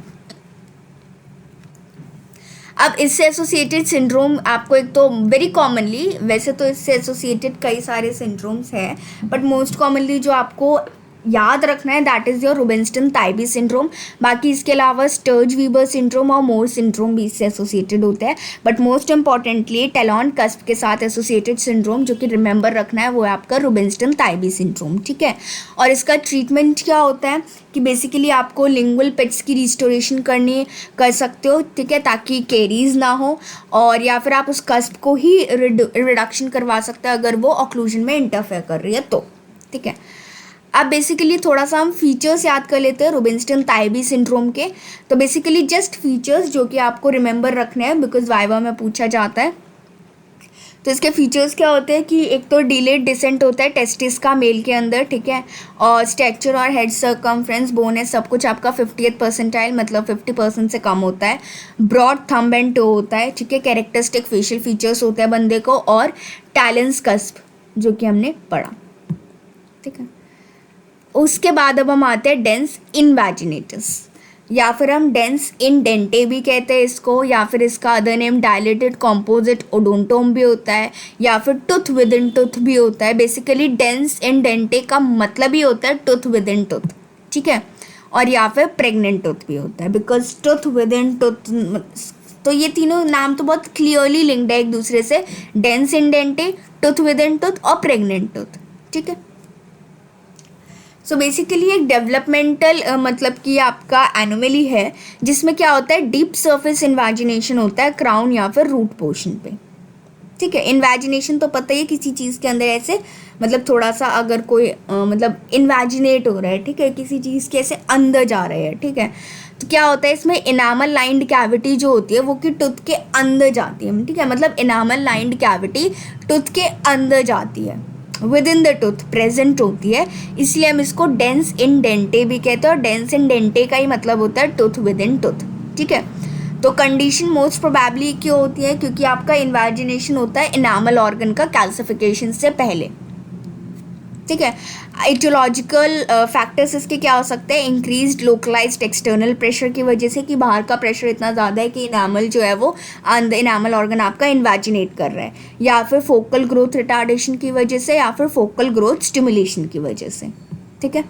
अब इससे एसोसिएटेड सिंड्रोम आपको एक तो वेरी कॉमनली, वैसे तो इससे एसोसिएटेड कई सारे सिंड्रोम्स हैं, बट मोस्ट कॉमनली जो आपको याद रखना है दैट इज़ योर रुबिन्स्टन ताइबी सिंड्रोम। बाकी इसके अलावा स्टर्ज वीबर सिंड्रोम और मोर सिंड्रोम भी इससे एसोसिएटेड होते हैं, बट मोस्ट इंपॉर्टेंटली टेलॉन कस्प के साथ एसोसिएटेड सिंड्रोम जो कि रिमेंबर रखना है वो है आपका रुबिन्स्टन ताइबी सिंड्रोम, ठीक है। और इसका ट्रीटमेंट क्या होता है कि बेसिकली आपको लिंगुअल पिट्स की रिस्टोरेशन कर सकते हो, ठीक है, ताकि केरीज ना हो, और या फिर आप उस कस्प को ही रिडक्शन करवा सकते हैं अगर वो ऑक्लूजन में इंटरफेयर कर रही है तो, ठीक है। अब बेसिकली थोड़ा सा हम फीचर्स याद कर लेते हैं रुबिन्स्टन ताइबी सिंड्रोम के। तो बेसिकली जस्ट फीचर्स जो कि आपको रिमेंबर रखने हैं बिकॉज वाइवा में पूछा जाता है। तो इसके फीचर्स क्या होते हैं कि एक तो डिलेड डिसेंट होता है टेस्टिस का मेल के अंदर, ठीक है, और स्ट्रक्चर और हेड सर्कमफ्रेंस बोन है सब कुछ आपका 50th परसेंटाइल मतलब 50% से कम होता है। ब्रॉड थंब एंड टो होता है, ठीक है, कैरेक्टरिस्टिक फेशियल फीचर्स होते हैं बंदे को, और टैलेंस कस्प जो कि हमने पढ़ा, ठीक है। उसके बाद अब हम आते हैं डेंस इनवैजिनेटस, या फिर हम डेंस इंडेंटे भी कहते हैं इसको, या फिर इसका अदर नेम डायलेटेड कॉम्पोजिट ओडोंटोम भी होता है, या फिर टूथ विद इन टूथ भी होता है। बेसिकली डेंस इंडेंटे का मतलब ही होता है टूथ विद इन टूथ, ठीक है, और या फिर प्रेग्नेंट टूथ भी होता है because tooth within tooth. तो ये तीनों नाम तो बहुत क्लियरली लिंक्ड है एक दूसरे से, dens in dente, tooth within tooth और प्रेग्नेंट टूथ, ठीक है। सो बेसिकली एक डेवलपमेंटल मतलब कि आपका एनोमली है जिसमें क्या होता है डीप सरफेस इन्वेजिनेशन होता है क्राउन या फिर रूट पोर्शन पे, ठीक है। इन्वेजिनेशन तो पता ही है किसी चीज़ के अंदर ऐसे मतलब थोड़ा सा अगर कोई मतलब इन्वेजिनेट हो रहा है, ठीक है, किसी चीज़ के ऐसे अंदर जा रहे हैं, ठीक है, तो क्या होता है इसमें इनामल लाइंड कैविटी जो होती है वो कि टूथ के अंदर जाती है, ठीक है, मतलब इनामल लाइंड कैविटी टूथ के अंदर जाती है, with in the tooth present होती है, इसलिए हम इसको डेंस इंडेंटे भी कहते हैं, और डेंस इंडेंटे का ही मतलब होता है टूथ विद इन टूथ, ठीक है। तो कंडीशन मोस्ट प्रोबेबली क्यों होती है, क्योंकि आपका इन्वेजिनेशन होता है इनामल ऑर्गन का कैल्सिफिकेशन से पहले, ठीक है। एटियोलॉजिकल फैक्टर्स इसके क्या हो सकते हैं, इंक्रीज्ड लोकलाइज्ड एक्सटर्नल प्रेशर की वजह से कि बाहर का प्रेशर इतना ज़्यादा है कि इनामल जो है वो अंदर इनामल ऑर्गन आपका इन्वेजिनेट कर रहा है, या फिर फोकल ग्रोथ रिटार्डेशन की वजह से, या फिर फोकल ग्रोथ स्टिमुलेशन की वजह से, ठीक है।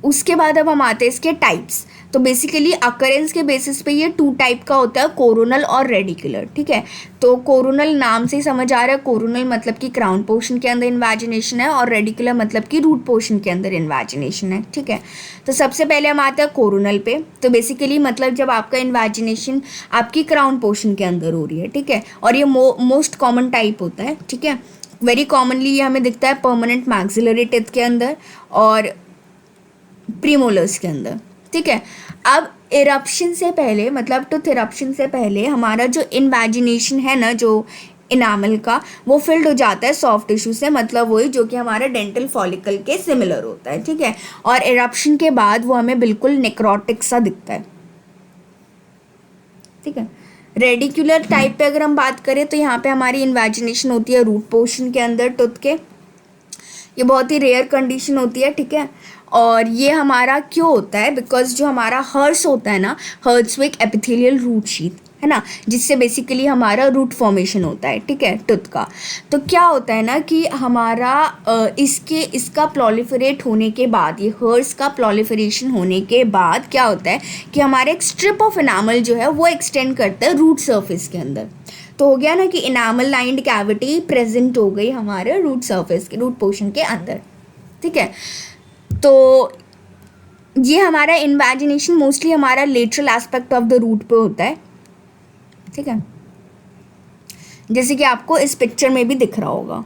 उसके बाद अब हम आते हैं इसके टाइप्स। तो बेसिकली अकरेंस के बेसिस पे ये 2 टाइप का होता है, कोरोनल और रेडिकुलर, ठीक है। तो कोरोनल नाम से ही समझ आ रहा है, कोरोनल मतलब कि क्राउन पोर्शन के अंदर इन्वेजिनेशन है, और रेडिकुलर मतलब कि रूट पोर्शन के अंदर इन्वेजिनेशन है, ठीक है। तो सबसे पहले हम आते हैं कोरोनल पे। तो बेसिकली मतलब जब आपका इन्वेजिनेशन आपकी क्राउन पोर्शन के अंदर हो रही है, ठीक है, और ये मोस्ट कॉमन टाइप होता है, ठीक है। वेरी कॉमनली ये हमें दिखता है परमानेंट मैक्सिलरी टिथ के अंदर और प्रीमोलर्स के अंदर, ठीक है। अब इरप्शन से पहले मतलब टूथ इरप्शन से पहले हमारा जो इन्वेजिनेशन है ना जो इनामल का, वो फिल्ड हो जाता है सॉफ्ट टिश्यू से, मतलब वही जो कि हमारा डेंटल फॉलिकल के सिमिलर होता है, ठीक है। और इरप्शन के बाद वो हमें बिल्कुल नेक्रोटिक सा दिखता है, ठीक है। रेडिकुलर टाइप पे अगर हम बात करें तो यहाँ पे हमारी इन्वेजिनेशन होती है रूट पोर्शन के अंदर टूथ के, ये बहुत ही रेयर कंडीशन होती है, ठीक है। और ये हमारा क्यों होता है, बिकॉज जो हमारा हर्स होता है ना, हर्स एक एपिथेलियल रूट शीथ है ना, जिससे बेसिकली हमारा रूट फॉर्मेशन होता है, ठीक है, टूथ का। तो क्या होता है ना कि हमारा इसका प्रोलिफरेट होने के बाद, ये हर्स का प्रोलिफरेशन होने के बाद क्या होता है कि हमारे एक स्ट्रिप ऑफ इनामल जो है वो एक्सटेंड करता है रूट सरफेस के अंदर। तो हो गया ना कि इनामल लाइंड कैविटी प्रेजेंट हो गई हमारे रूट सरफेस के रूट पोर्शन के अंदर, ठीक है। तो ये हमारा इन्वेजिनेशन मोस्टली हमारा lateral aspect of the root पे होता है, ठीक है, जैसे कि आपको इस पिक्चर में भी दिख रहा होगा।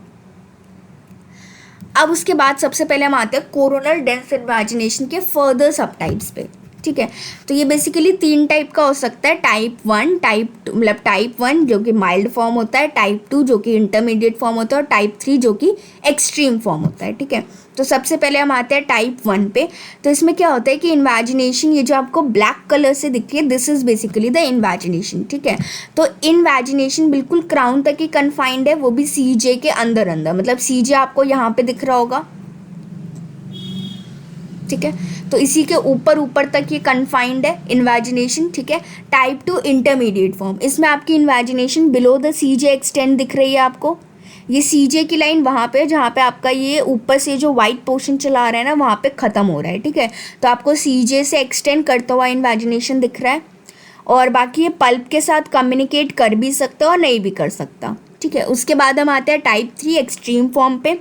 अब उसके बाद सबसे पहले हम आते हैं कोरोनल डेंस इन्वेजिनेशन के फर्दर सब टाइप्स पे, ठीक है। तो ये बेसिकली 3 टाइप का हो सकता है, टाइप 1 मतलब टाइप 1 जो कि माइल्ड फॉर्म होता है, टाइप 2 जो कि इंटरमीडिएट फॉर्म होता है, और टाइप 3 जो कि एक्सट्रीम फॉर्म होता है, ठीक है। तो सबसे पहले हम आते हैं टाइप 1 पे। तो इसमें क्या होता है कि इन्वेजिनेशन, ये जो आपको ब्लैक कलर से दिखती है, this is basically the invagination, ठीक है। तो इन्वेजिनेशन बिल्कुल क्राउन तक ही कन्फाइंड है, वो भी सीजे के अंदर अंदर, मतलब सीजे आपको यहाँ पे दिख रहा होगा, ठीक है। तो इसी के ऊपर ऊपर तक ये कन्फाइंड है इन्वेजिनेशन, ठीक है। टाइप 2 इंटरमीडिएट फॉर्म, इसमें आपकी invagination below the CJ extend दिख रही है आपको, ये सीजे की लाइन वहाँ पे जहाँ पे आपका ये ऊपर से जो वाइट पोर्शन चला रहा है ना वहाँ पे ख़त्म हो रहा है, ठीक है। तो आपको सीजे से एक्सटेंड करता हुआ इन्वेजिनेशन दिख रहा है, और बाकी ये पल्प के साथ कम्युनिकेट कर भी सकता है और नहीं भी कर सकता, ठीक है। उसके बाद हम आते हैं टाइप 3 एक्सट्रीम फॉर्म पे।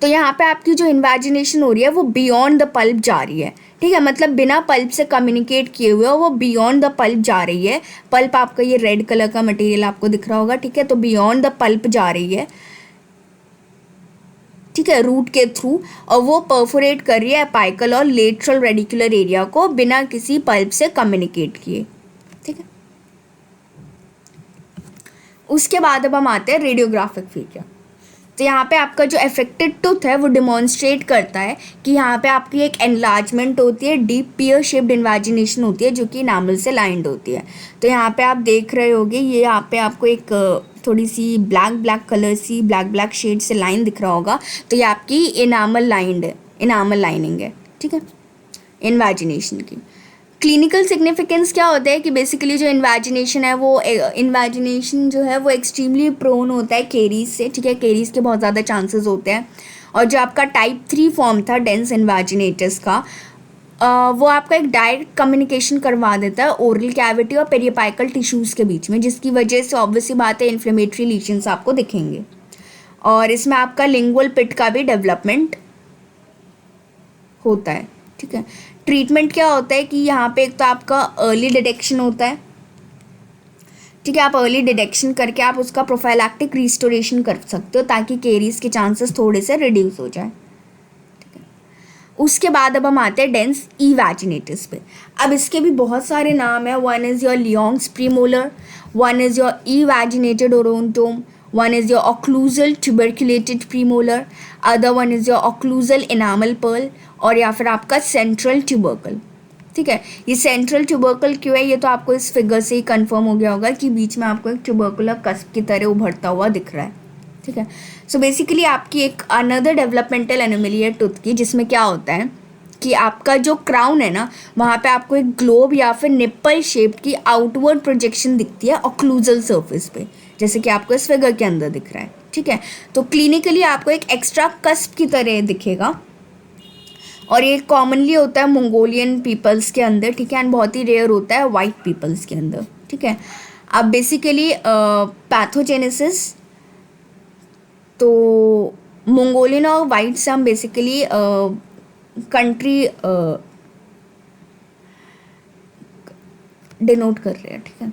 तो यहाँ पे आपकी जो इन्वेजिनेशन हो रही है वो बियॉन्ड द पल्प जा रही है, ठीक है, मतलब बिना पल्प से कम्युनिकेट किए हुए वो बियॉन्ड द पल्प जा रही है। पल्प आपका ये रेड कलर का मटेरियल आपको दिख रहा होगा, ठीक है, तो बियॉन्ड द पल्प जा रही है। ठीक है, रूट के थ्रू, और वो परफोरेट कर रही है अपाइकल और लेटरल रेडिकुलर एरिया को बिना किसी पल्प से कम्युनिकेट किए। ठीक है, उसके बाद अब हम आते हैं रेडियोग्राफिक फीचर। तो यहाँ पे आपका जो अफेक्टेड टूथ है वो डिमॉन्स्ट्रेट करता है कि यहाँ पे आपकी एक एनलार्जमेंट होती है, डीप पियर शेप्ड इन्वेजिनेशन होती है जो कि इनामल से लाइंड होती है। तो यहाँ पे आप देख रहे होगे, ये यहाँ पे आपको एक थोड़ी सी ब्लैक कलर सी ब्लैक शेड से लाइन दिख रहा होगा, तो ये आपकी इनामल लाइंड है, इनामल लाइनिंग है। ठीक है, इन्वेजिनेशन की क्लिनिकल सिग्निफिकेंस क्या होता है कि बेसिकली जो इन्वेजिनेशन है वो इन्वेजिनेशन जो है वो एक्सट्रीमली प्रोन होता है केरीज से। ठीक है, केरीज के बहुत ज़्यादा चांसेस होते हैं। और जो आपका टाइप 3 फॉर्म था डेंस इन्वेजिनेटिस का, वो आपका एक डायरेक्ट कम्युनिकेशन करवा देता है ओरल कैविटी और पेरियपाइकल टिश्यूज़ के बीच में, जिसकी वजह से ऑब्वियसली बात है इन्फ्लेमेटरी लीशंस आपको दिखेंगे। और इसमें आपका लिंगुअल पिट का भी डेवलपमेंट होता है। ठीक है, ट्रीटमेंट क्या होता है कि यहाँ पे एक तो आपका अर्ली डिटेक्शन होता है। ठीक है, आप अर्ली डिटेक्शन करके आप उसका प्रोफाइलैक्टिक रिस्टोरेशन कर सकते हो ताकि केरीज के चांसेस थोड़े से रिड्यूस हो जाए। ठीक है, उसके बाद अब हम आते हैं डेंस इवैजिनेटिस पे। अब इसके भी बहुत सारे नाम है। One is your Leong's premolar, one is your evaginated odontome, one is your occlusal tuberculated premolar, other one is your occlusal enamel pearl, और या फिर आपका सेंट्रल ट्यूबरकल। ठीक है, ये सेंट्रल ट्यूबरकल क्यों है ये तो आपको इस फिगर से ही कंफर्म हो गया होगा कि बीच में आपको एक ट्यूबरकुलर कस्प की तरह उभरता हुआ दिख रहा है। ठीक है, सो बेसिकली आपकी एक अनदर डेवलपमेंटल एनोमली है टूथ की, जिसमें क्या होता है कि आपका जो क्राउन है ना, वहाँ पे आपको एक ग्लोब या फिर निप्पल शेप की आउटवर्ड प्रोजेक्शन दिखती है ऑक्लूजल सर्फेस पे, जैसे कि आपको इस फिगर के अंदर दिख रहा है। ठीक है, तो क्लिनिकली आपको एक एक्स्ट्रा कस्प की तरह दिखेगा और ये कॉमनली होता है मंगोलियन पीपल्स के अंदर। ठीक है, एंड बहुत ही रेयर होता है वाइट पीपल्स के अंदर। ठीक है, अब बेसिकली पैथोजेनेसिस, तो मंगोलियन और वाइट से हम बेसिकली कंट्री डिनोट कर रहे हैं। ठीक है,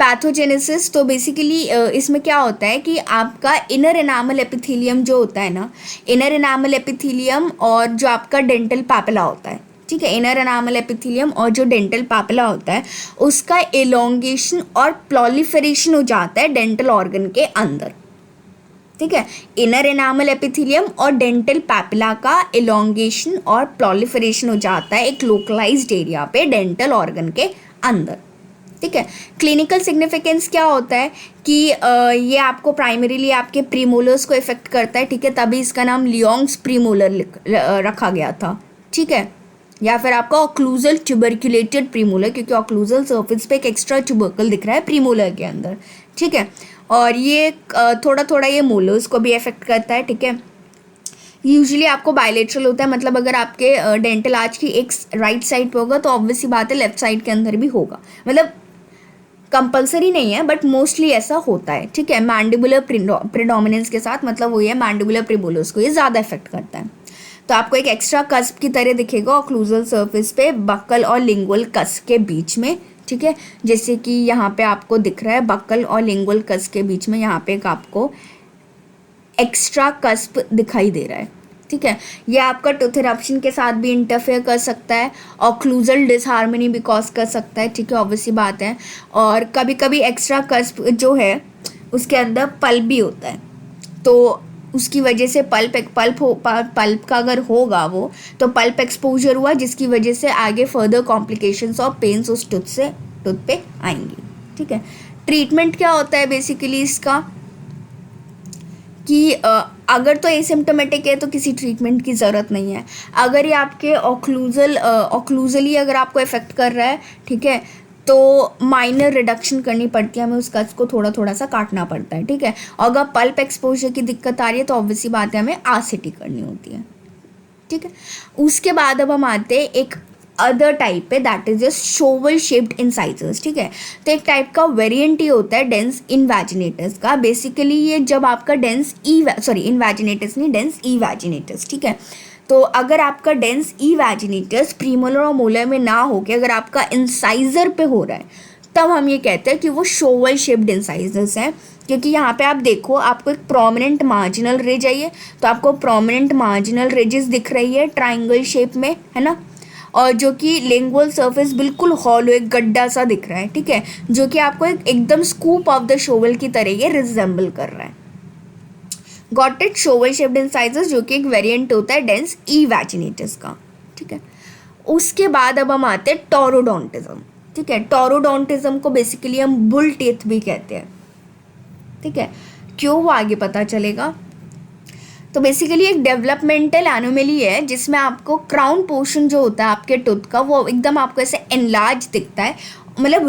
पैथोजेनेसिस, तो बेसिकली इसमें क्या होता है कि आपका इनर एनामल एपिथेलियम जो होता है ना, इनर एनामल एपिथेलियम और जो आपका डेंटल पैपिला होता है, ठीक है, इनर एनामल एपिथेलियम और जो डेंटल पैपिला होता है उसका एलोंगेशन और प्रोलिफरेशन हो जाता है डेंटल ऑर्गन के अंदर। ठीक है, इनर एनामल एपिथेलियम और डेंटल पैपिला का एलोंगेशन और प्रोलिफरेशन हो जाता है एक लोकलाइज्ड एरिया पे डेंटल ऑर्गन के अंदर। ठीक है, क्लिनिकल सिग्निफिकेंस क्या होता है कि ये आपको प्राइमरीली आपके प्रीमोलर्स को इफेक्ट करता है। ठीक है, तभी इसका नाम लियोंग्स प्रीमोलर रखा गया था। ठीक है, या फिर आपका ऑक्लूजल ट्यूबरकुलेटेड प्रीमोलर, क्योंकि ऑक्लूजल सर्फेस पे एक एक्स्ट्रा ट्यूबरकल दिख रहा है प्रीमोलर के अंदर। ठीक है, और ये थोड़ा थोड़ा ये मोलर्स को भी इफेक्ट करता है। ठीक है, यूजुअली आपको बायलेटरल होता है, मतलब अगर आपके डेंटल आर्च की एक राइट साइड पे होगा तो ऑब्वियसली बात है लेफ्ट साइड के अंदर भी होगा, मतलब कंपलसरी नहीं है बट मोस्टली ऐसा होता है। ठीक है, मैंडिबुलर प्रिडोमिनेंस के साथ, मतलब वो ये मैंडिबुलर प्रीमोलर्स को ये ज़्यादा इफेक्ट करता है। तो आपको एक एक्स्ट्रा कस्प की तरह दिखेगा ऑक्लूजल सर्फेस पे बक्कल और लिंगुअल कस्प के बीच में। ठीक है, जैसे कि यहाँ पे आपको दिख रहा है बक्कल और लिंगुअल कस्प के बीच में यहाँ पे एक आपको एक्स्ट्रा कस्प दिखाई दे रहा है। ठीक है, ये आपका टूथ इरप्शन के साथ भी इंटरफेयर कर सकता है, ऑक्लूजल डिसहार्मनी भी कॉज कर सकता है। ठीक है, ऑब्वियसली बात है। और कभी कभी एक्स्ट्रा कस्प जो है उसके अंदर पल्प भी होता है, तो उसकी वजह से पल्प का अगर होगा वो तो पल्प एक्सपोजर हुआ, जिसकी वजह से आगे फर्दर कॉम्प्लिकेशंस और पेन्स उस टूथ पे आएंगी। ठीक है, ट्रीटमेंट क्या होता है बेसिकली इसका कि अगर तो एसिम्प्टोमेटिक है तो किसी ट्रीटमेंट की ज़रूरत नहीं है। अगर ये आपके ऑक्लूजली अगर आपको इफेक्ट कर रहा है, ठीक है, तो माइनर रिडक्शन करनी पड़ती है, हमें उस कस को थोड़ा थोड़ा सा काटना पड़ता है। ठीक है, और अगर पल्प एक्सपोजर की दिक्कत आ रही है तो ऑब्वियसली बात है हमें आरसीटी करनी होती है। ठीक है, उसके बाद अब हम आते हैं एक अदर टाइप पे, that is shovel shaped incisors. ठीक है, तो एक टाइप का वेरिएंट ही होता है डेंस इनवैजिनेटस का। बेसिकली ये जब आपका इनवैजिनेटस नहीं, डेंस इवैजिनेटस। ठीक है, तो अगर आपका डेंस इवैजिनेटस प्रीमोलर और मोलर में ना हो के अगर आपका इंसाइजर पे हो रहा है तब हम ये कहते हैं कि वो शोवल शेप्ड इंसाइजर्स हैं, क्योंकि यहाँ पे आप देखो आपको एक प्रोमिनेंट मार्जिनल रिज है, तो आपको प्रोमिनेंट मार्जिनल रिजेस दिख रही है ट्राइंगल शेप में, है ना, और जो कि लिंगुअल सरफेस बिल्कुल हॉलो एक गड्ढा सा दिख रहा है, ठीक है, जो कि आपको एकदम स्कूप ऑफ द शोवल की तरह ये रिजेंबल कर रहा है। Got it, shovel shaped incisors, जो कि एक वेरिएंट होता है डेंस ई वैजिनेटस का, ठीक है। उसके बाद अब हम आते हैं टोरोडोंटिज्म, ठीक है। टोरोडोंटिज्म को बेसिकली हम बुल टीथ भी कहते हैं, ठीक है। क्यों, वो आगे पता चलेगा। तो बेसिकली एक डेवलपमेंटल एनोमली है जिसमें आपको क्राउन पोर्शन जो होता है आपके टूथ का वो एकदम आपको ऐसे एनलार्ज दिखता है, मतलब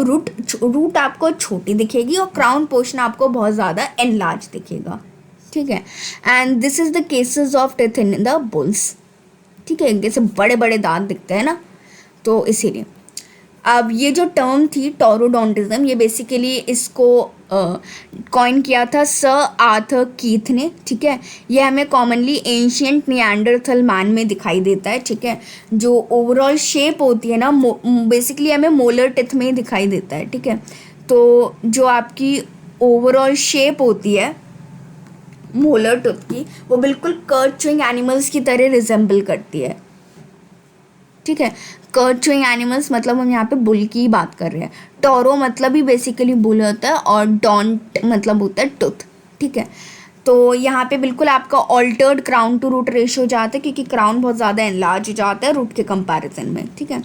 रूट आपको छोटी दिखेगी और क्राउन पोर्शन आपको बहुत ज़्यादा एनलार्ज दिखेगा, ठीक है। And this is the cases of teeth in the bulls, ठीक है, जैसे बड़े बड़े दांत दिखते हैं ना, तो इसीलिए। अब ये जो टर्म थी टोरोडोंटिज्म, ये बेसिकली इसको कॉइन किया था सर आर्थर कीथ ने, ठीक है। ये हमें कॉमनली एंशियंट निएंडरथल मैन में दिखाई देता है, ठीक है। जो ओवरऑल शेप होती है ना, बेसिकली हमें मोलर टिथ में ही दिखाई देता है, ठीक है। तो जो आपकी ओवरऑल शेप होती है मोलर टिथ की, वो बिल्कुल कर्व च्यूइंग एनिमल्स की तरह रिजेंबल करती है, ठीक है। कर्व च्यूइंग एनिमल्स मतलब हम यहाँ पे बुल की ही बात कर रहे हैं। टोरो मतलब ही बेसिकली बुल होता है और डॉन्ट मतलब होता है टूथ, ठीक है। तो यहाँ पे बिल्कुल आपका altered crown to root ratio जाता है, क्योंकि क्राउन बहुत ज़्यादा एनलार्ज हो जाता है रूट के कंपैरिजन में, ठीक है।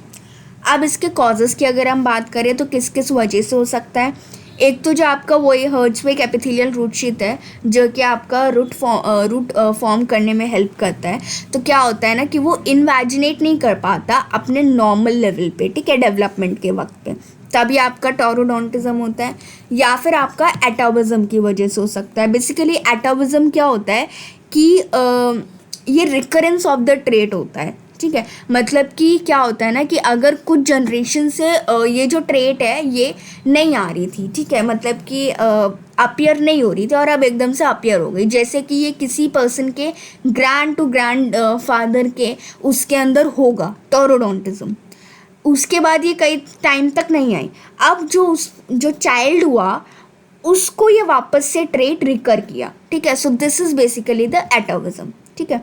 अब इसके कॉजेज़ की अगर हम बात करें तो किस किस वजह से हो सकता है। एक तो जो आपका वही हर्ट्ज़बर्ग एपिथेलियल रूट शीथ है, जो कि आपका रूट फॉर्म करने में हेल्प करता है। तो क्या होता है ना कि वो इनवैजिनेट नहीं कर पाता अपने नॉर्मल लेवल पे, ठीक है, डेवलपमेंट के वक्त पे, तभी आपका टोरोडोंटिज्म होता है। या फिर आपका एटाविज्म की वजह से हो सकता है। बेसिकली एटाविज्म क्या होता है कि ये रिकरेंस ऑफ द ट्रेट होता है, ठीक है। मतलब कि क्या होता है ना कि अगर कुछ जनरेशन से ये जो ट्रेट है ये नहीं आ रही थी, ठीक है, मतलब कि अपियर नहीं हो रही थी और अब एकदम से अपियर हो गई, जैसे कि ये किसी पर्सन के ग्रैंड टू ग्रैंड फादर के उसके अंदर होगा टोरोडोंटिज्म। उसके बाद ये कई टाइम तक नहीं आई। अब जो चाइल्ड हुआ उसको ये वापस से ट्रेट रिकर किया, ठीक है। So this is basically the एटाविज्म, ठीक है।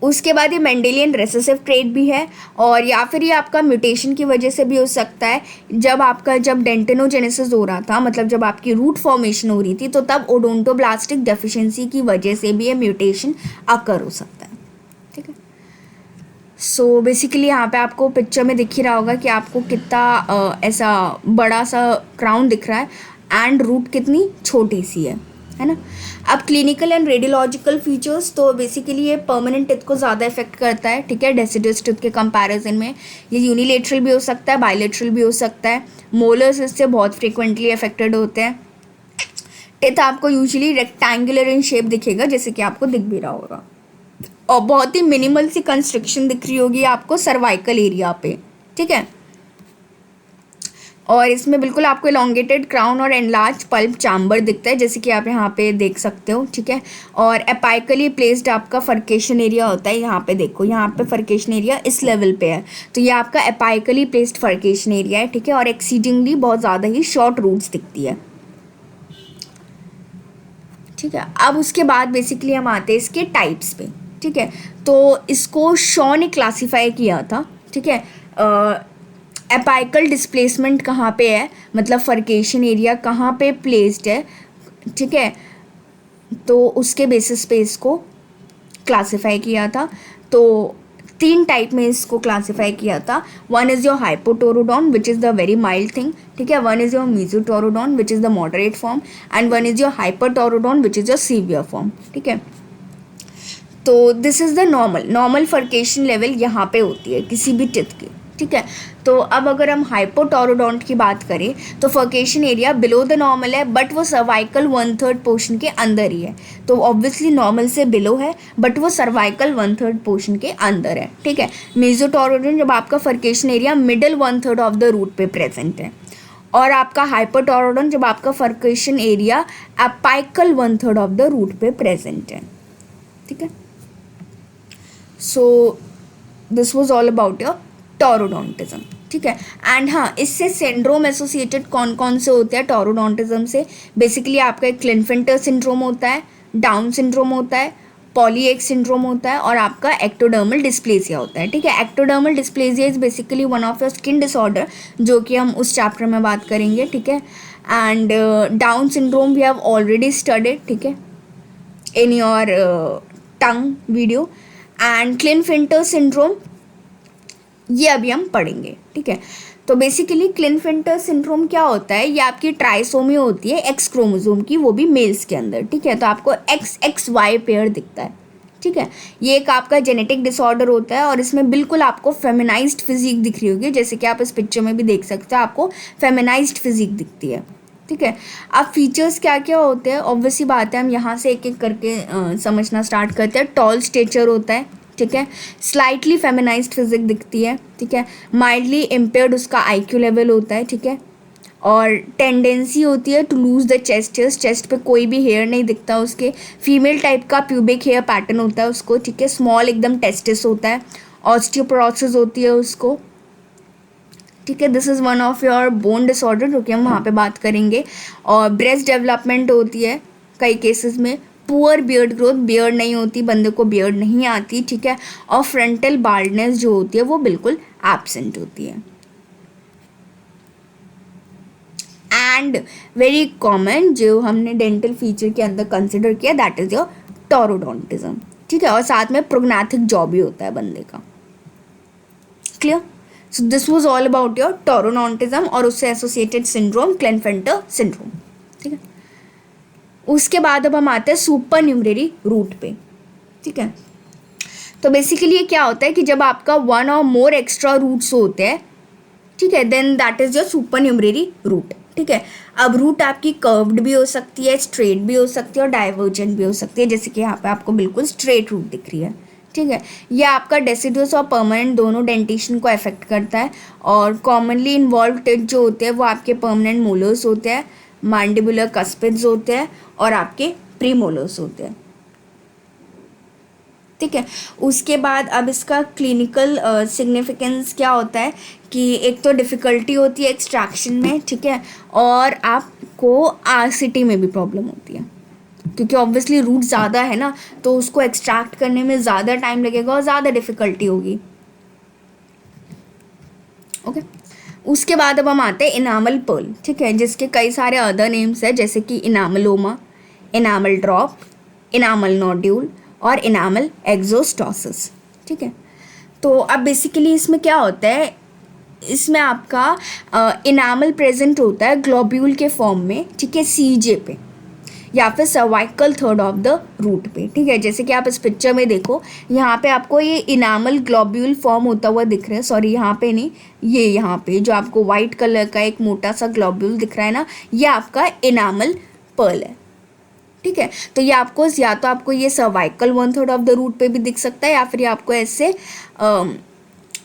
उसके बाद ये मेंडेलियन रेसेसिव ट्रेट भी है, और या फिर ये आपका म्यूटेशन की वजह से भी हो सकता है। जब डेंटेनोजेनेसिस हो रहा था, मतलब जब आपकी रूट फॉर्मेशन हो रही थी, तो तब ओडोंटोब्लास्टिक डेफिशिएंसी की वजह से भी ये म्यूटेशन अकर हो सकता है, ठीक है। सो बेसिकली यहाँ पे आपको पिक्चर में दिख ही रहा होगा कि आपको कितना ऐसा बड़ा सा क्राउन दिख रहा है एंड रूट कितनी छोटी सी है ना। अब क्लिनिकल एंड रेडियोलॉजिकल फीचर्स, तो बेसिकली ये परमानेंट टिथ को ज़्यादा इफेक्ट करता है, ठीक है, डेसिडस टिथ के कंपैरिजन में। ये यूनिलेटरल भी हो सकता है, बायलेटरल भी हो सकता है। मोलर्स इससे बहुत फ्रिक्वेंटली अफेक्टेड होते हैं। टिथ आपको यूजुअली रेक्टेंगुलर इन शेप दिखेगा, जैसे कि आपको दिख भी रहा होगा, और बहुत ही मिनिमल सी कंस्ट्रक्शन दिख रही होगी आपको सर्वाइकल एरिया पे, ठीक है। और इसमें बिल्कुल आपको एलोंगेटेड क्राउन और एनलार्ज पल्प चैम्बर दिखता है, जैसे कि आप यहाँ पे देख सकते हो, ठीक है। और एपाइकली प्लेस्ड आपका फर्केशन एरिया होता है, यहाँ पे देखो, यहाँ पे फर्केशन एरिया इस लेवल पे है, तो ये आपका एपाइकली प्लेस्ड फर्केशन एरिया है, ठीक है। और एक्सीडिंगली बहुत ज़्यादा ही शॉर्ट रूट्स दिखती है, ठीक है। अब उसके बाद बेसिकली हम आते हैं इसके टाइप्स पे, ठीक है। तो इसको शॉ ने क्लासीफाई किया था, ठीक है। एपाइकल डिस्प्लेसमेंट कहाँ पे है, मतलब फर्केशन एरिया कहाँ पे प्लेस्ड है, ठीक है, तो उसके बेसिस पे इसको क्लासीफाई किया था। तो 3 टाइप में इसको क्लासीफाई किया था। One is your hypotaurodont which is the very mild thing, ठीक है। One is your mesotaurodont which is the moderate form, and one is your hypertaurodont which is your severe form, ठीक है। तो this is the normal furcation level यहाँ पे होती है किसी भी टिथ की, ठीक है। तो अब अगर हम हाइपोटोरोडोंट की बात करें तो furcation area below the normal है, बट वो सर्वाइकल 1/3 पोर्शन के अंदर ही है। तो ऑब्वियसली नॉर्मल से बिलो है, बट वो सर्वाइकल 1/3 पोर्शन के अंदर है, ठीक है। मेसोटोरोडोन जब आपका furcation area middle 1/3 of the root पे प्रेजेंट है, और आपका हाइपोटोरोडोन जब आपका furcation area apical 1/3 of the root पे प्रेजेंट है, ठीक है। So this was all about your टोरोडोंटिज्म, ठीक है। एंड हाँ, इससे सिंड्रोम एसोसिएटेड कौन कौन से होते हैं टोरोडोंटिज्म से? बेसिकली आपका एक क्लिनफिंटर सिंड्रोम होता है, डाउन सिंड्रोम होता है, पॉलीएक्स सिंड्रोम होता है, और आपका एक्टोडर्मल डिस्प्लेसिया होता है। ठीक है, ectodermal dysplasia is basically one of your skin disorder, जो कि हम उस चैप्टर में बात करेंगे। ठीक है, and Down syndrome we have already studied, ठीक है, in your tongue video. And Klinefelter syndrome ये अभी हम पढ़ेंगे। ठीक है, तो बेसिकली क्लिनफिंटर सिंड्रोम क्या होता है? ये आपकी ट्राइसोमी होती है एक्स क्रोमोसोम की, वो भी मेल्स के अंदर। ठीक है, तो आपको XXY पेयर दिखता है। ठीक है, ये एक आपका जेनेटिक डिसऑर्डर होता है और इसमें बिल्कुल आपको फेमिनाइज्ड फिजिक दिख रही होगी, जैसे कि आप इस पिक्चर में भी देख सकते हो, आपको फेमिनाइज्ड फिजिक दिखती है। ठीक है, अब फीचर्स क्या क्या होते हैं? ऑब्वियसली बात है, हम यहाँ से एक एक करके समझना स्टार्ट करते हैं। टॉल स्टेचर होता है, ठीक है, स्लाइटली फेमिनाइज्ड फिजिक दिखती है, ठीक है, माइल्डली इम्पेयर्ड उसका IQ लेवल होता है, ठीक है, और टेंडेंसी होती है टू लूज द चेस्ट पे कोई भी हेयर नहीं दिखता उसके, फीमेल टाइप का प्यूबिक हेयर पैटर्न होता है उसको, ठीक है, स्मॉल एकदम टेस्टिस होता है, ऑस्टियोपोरोसिस होती है उसको। ठीक है, this is one of your bone disorder, जो कि हम वहाँ पे बात करेंगे। और ब्रेस्ट डेवलपमेंट होती है कई केसेस में, पुअर बियर्ड ग्रोथ, बियर्ड नहीं होती, बंदे को बियर्ड नहीं आती। ठीक है, और फ्रंटल बाल्डनेस जो होती है वो बिल्कुल एब्सेंट होती है। एंड वेरी कॉमन जो हमने डेंटल फीचर के अंदर कंसिडर किया, दैट इज योर टोरोडोंटिज्म। ठीक है, और साथ में प्रोग्नाथिक जॉ भी होता है बंदे का। Clear? So this was all about your taurodontism और उससे एसोसिएटेड सिंड्रोम क्लिनफिंटर सिंड्रोम। ठीक है, उसके बाद अब हम आते हैं सुपर न्यूमररी रूट पे। ठीक है, तो बेसिकली ये क्या होता है कि जब आपका वन और मोर एक्स्ट्रा रूट्स होते हैं, ठीक है, then that is your super numerary root. ठीक है, अब रूट आपकी कर्व्ड भी हो सकती है, स्ट्रेट भी हो सकती है और डाइवर्जेंट भी हो सकती है, जैसे कि यहाँ पे आपको बिल्कुल स्ट्रेट रूट दिख रही है। ठीक है, ये आपका डेसिडुअस और परमानेंट दोनों डेंटिशन को अफेक्ट करता है, और कॉमनली इन्वॉल्व टिथ जो होते हैं वो आपके परमानेंट मोलर्स होते हैं, मैंडिबुलर कस्पिड्स होते हैं और आपके प्रीमोलर्स होते हैं। ठीक है, उसके बाद अब इसका क्लिनिकल सिग्निफिकेंस क्या होता है कि एक तो डिफ़िकल्टी होती है एक्सट्रैक्शन में, ठीक है, और आपको RCT में भी प्रॉब्लम होती है, क्योंकि ऑब्वियसली रूट ज़्यादा है ना, तो उसको एक्सट्रैक्ट करने में ज़्यादा टाइम लगेगा और ज़्यादा डिफ़िकल्टी होगी। ओके, उसके बाद अब हम आते हैं इनामल पर्ल। ठीक है, जिसके कई सारे अदर नेम्स है, जैसे कि इनामलोमा, इनामल ड्रॉप, इनामल नोड्यूल और इनामल एक्सोस्टोसिस। ठीक है, तो अब बेसिकली इसमें क्या होता है, इसमें आपका इनामल प्रेजेंट होता है ग्लोब्यूल के फॉर्म में, ठीक है, CJ पे या फिर cervical third of the root पे। ठीक है, जैसे कि आप इस पिक्चर में देखो, यहाँ पे आपको ये इनामल ग्लोब्यूल फॉर्म होता हुआ दिख रहा है, सॉरी यहाँ पे नहीं, ये यहाँ पे जो आपको वाइट कलर का एक मोटा सा ग्लोब्यूल दिख रहा है ना, ये आपका इनामल पर्ल है। ठीक है, तो ये आपको या तो आपको ये सर्वाइकल 1/3 ऑफ द रूट पे भी दिख सकता है, या फिर ये आपको ऐसे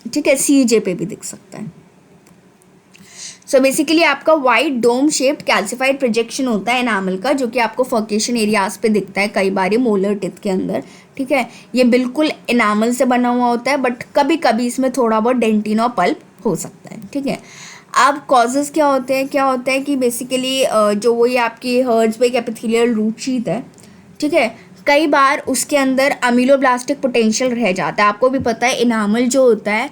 ठीक है CJ पे भी दिख सकता है। सो बेसिकली आपका white dome shaped calcified projection होता है एनामल का, जो कि आपको फॉकेशन एरियाज पे दिखता है कई बार मोलर टिथ के अंदर। ठीक है, ये बिल्कुल एनामल से बना हुआ होता है, बट कभी कभी इसमें थोड़ा बहुत डेंटिन और पल्प हो सकता है। ठीक है, अब कॉजेज़ क्या होते हैं? क्या होता है कि बेसिकली जो वो ये आपकी हर्ट्ज़बर्ग एपिथेलियल रूट शीथ है, ठीक है, कई बार उसके अंदर अमीलोब्लास्टिक पोटेंशियल रह जाता है। आपको भी पता है इनामल जो होता है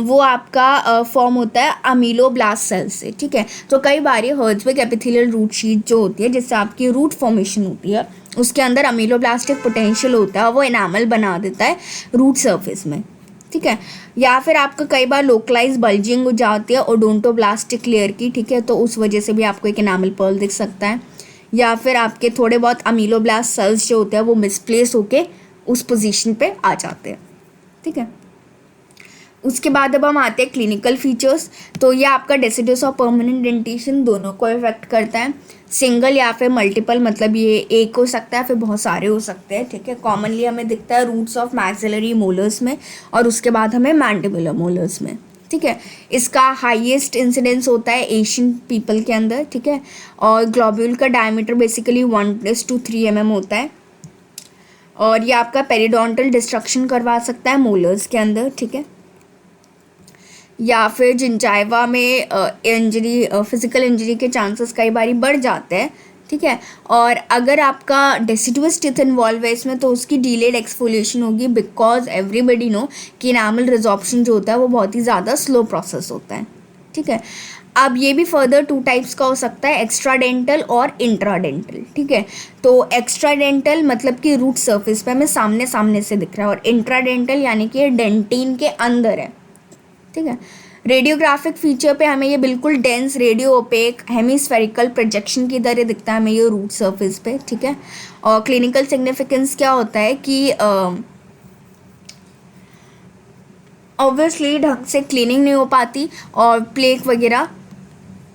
वो आपका फॉर्म होता है अमीलोब्लास्ट सेल से। ठीक है, तो कई बार ये हर्ट्ज़बर्ग एपिथेलियल रूट शीथ जो होती है, जिससे आपकी रूट फॉर्मेशन होती है, उसके अंदर अमीलोब्लास्टिक पोटेंशियल होता है, वो इनामल बना देता है रूट सरफेस में। ठीक है, या फिर आपका कई बार लोकलाइज बल्जिंग हो जाती है ओडोंटोब्लास्टिक लेयर की। ठीक है, तो उस वजह से भी आपको एक इनामल पर्ल दिख सकता है, या फिर आपके थोड़े बहुत अमीलोब्लास्ट सेल्स जो होते हैं वो मिसप्लेस होके उस पोजीशन पे आ जाते हैं। ठीक है, उसके बाद अब हम आते हैं क्लिनिकल फीचर्स। तो ये आपका डेसिडस और परमानेंट डेंटिशन दोनों को इफेक्ट करता है, सिंगल या फिर मल्टीपल, मतलब ये एक हो सकता है फिर बहुत सारे हो सकते हैं। ठीक है, कॉमनली हमें दिखता है रूट्स ऑफ मैक्सिलरी मोलर्स में और उसके बाद हमें मैंडिबुलर मोलर्स में। ठीक है, इसका हाईएस्ट इंसिडेंस होता है एशियन पीपल के अंदर। ठीक है, और ग्लोब्यूल का डायमीटर बेसिकली 1:3 mm होता है, और ये आपका पेरिडोंटल डिस्ट्रक्शन करवा सकता है मोलर्स के अंदर। ठीक है, या फिर जिंजाइवा में इंजरी, फिजिकल इंजरी के चांसेस कई बार बढ़ जाते हैं, ठीक है। और अगर आपका डेसिडुअस टीथ इन्वॉल्व है इसमें तो उसकी डिलेड एक्सफोलिएशन होगी, बिकॉज एवरीबडी नो कि इनामल रिजॉर्प्शन जो होता है वो बहुत ही ज़्यादा स्लो प्रोसेस होता है, ठीक है। अब ये भी फर्दर 2 टाइप्स का हो सकता है, एक्स्ट्रा डेंटल और इंट्रा डेंटल, ठीक है। तो एक्स्ट्रा डेंटल मतलब कि रूट सरफेस पे हमें सामने सामने से दिख रहा है, और इंट्रा डेंटल यानी कि डेंटिन के अंदर है, ठीक है। रेडियोग्राफिक फीचर पे हमें ये बिल्कुल dense radio OPEC hemispherical projection की तरह दिखता है हमें ये रूट सरफेस पे, ठीक है। और क्लिनिकल सिग्निफिकेंस क्या होता है कि ऑब्वियसली ढंग से क्लीनिंग नहीं हो पाती और प्लेक वगैरह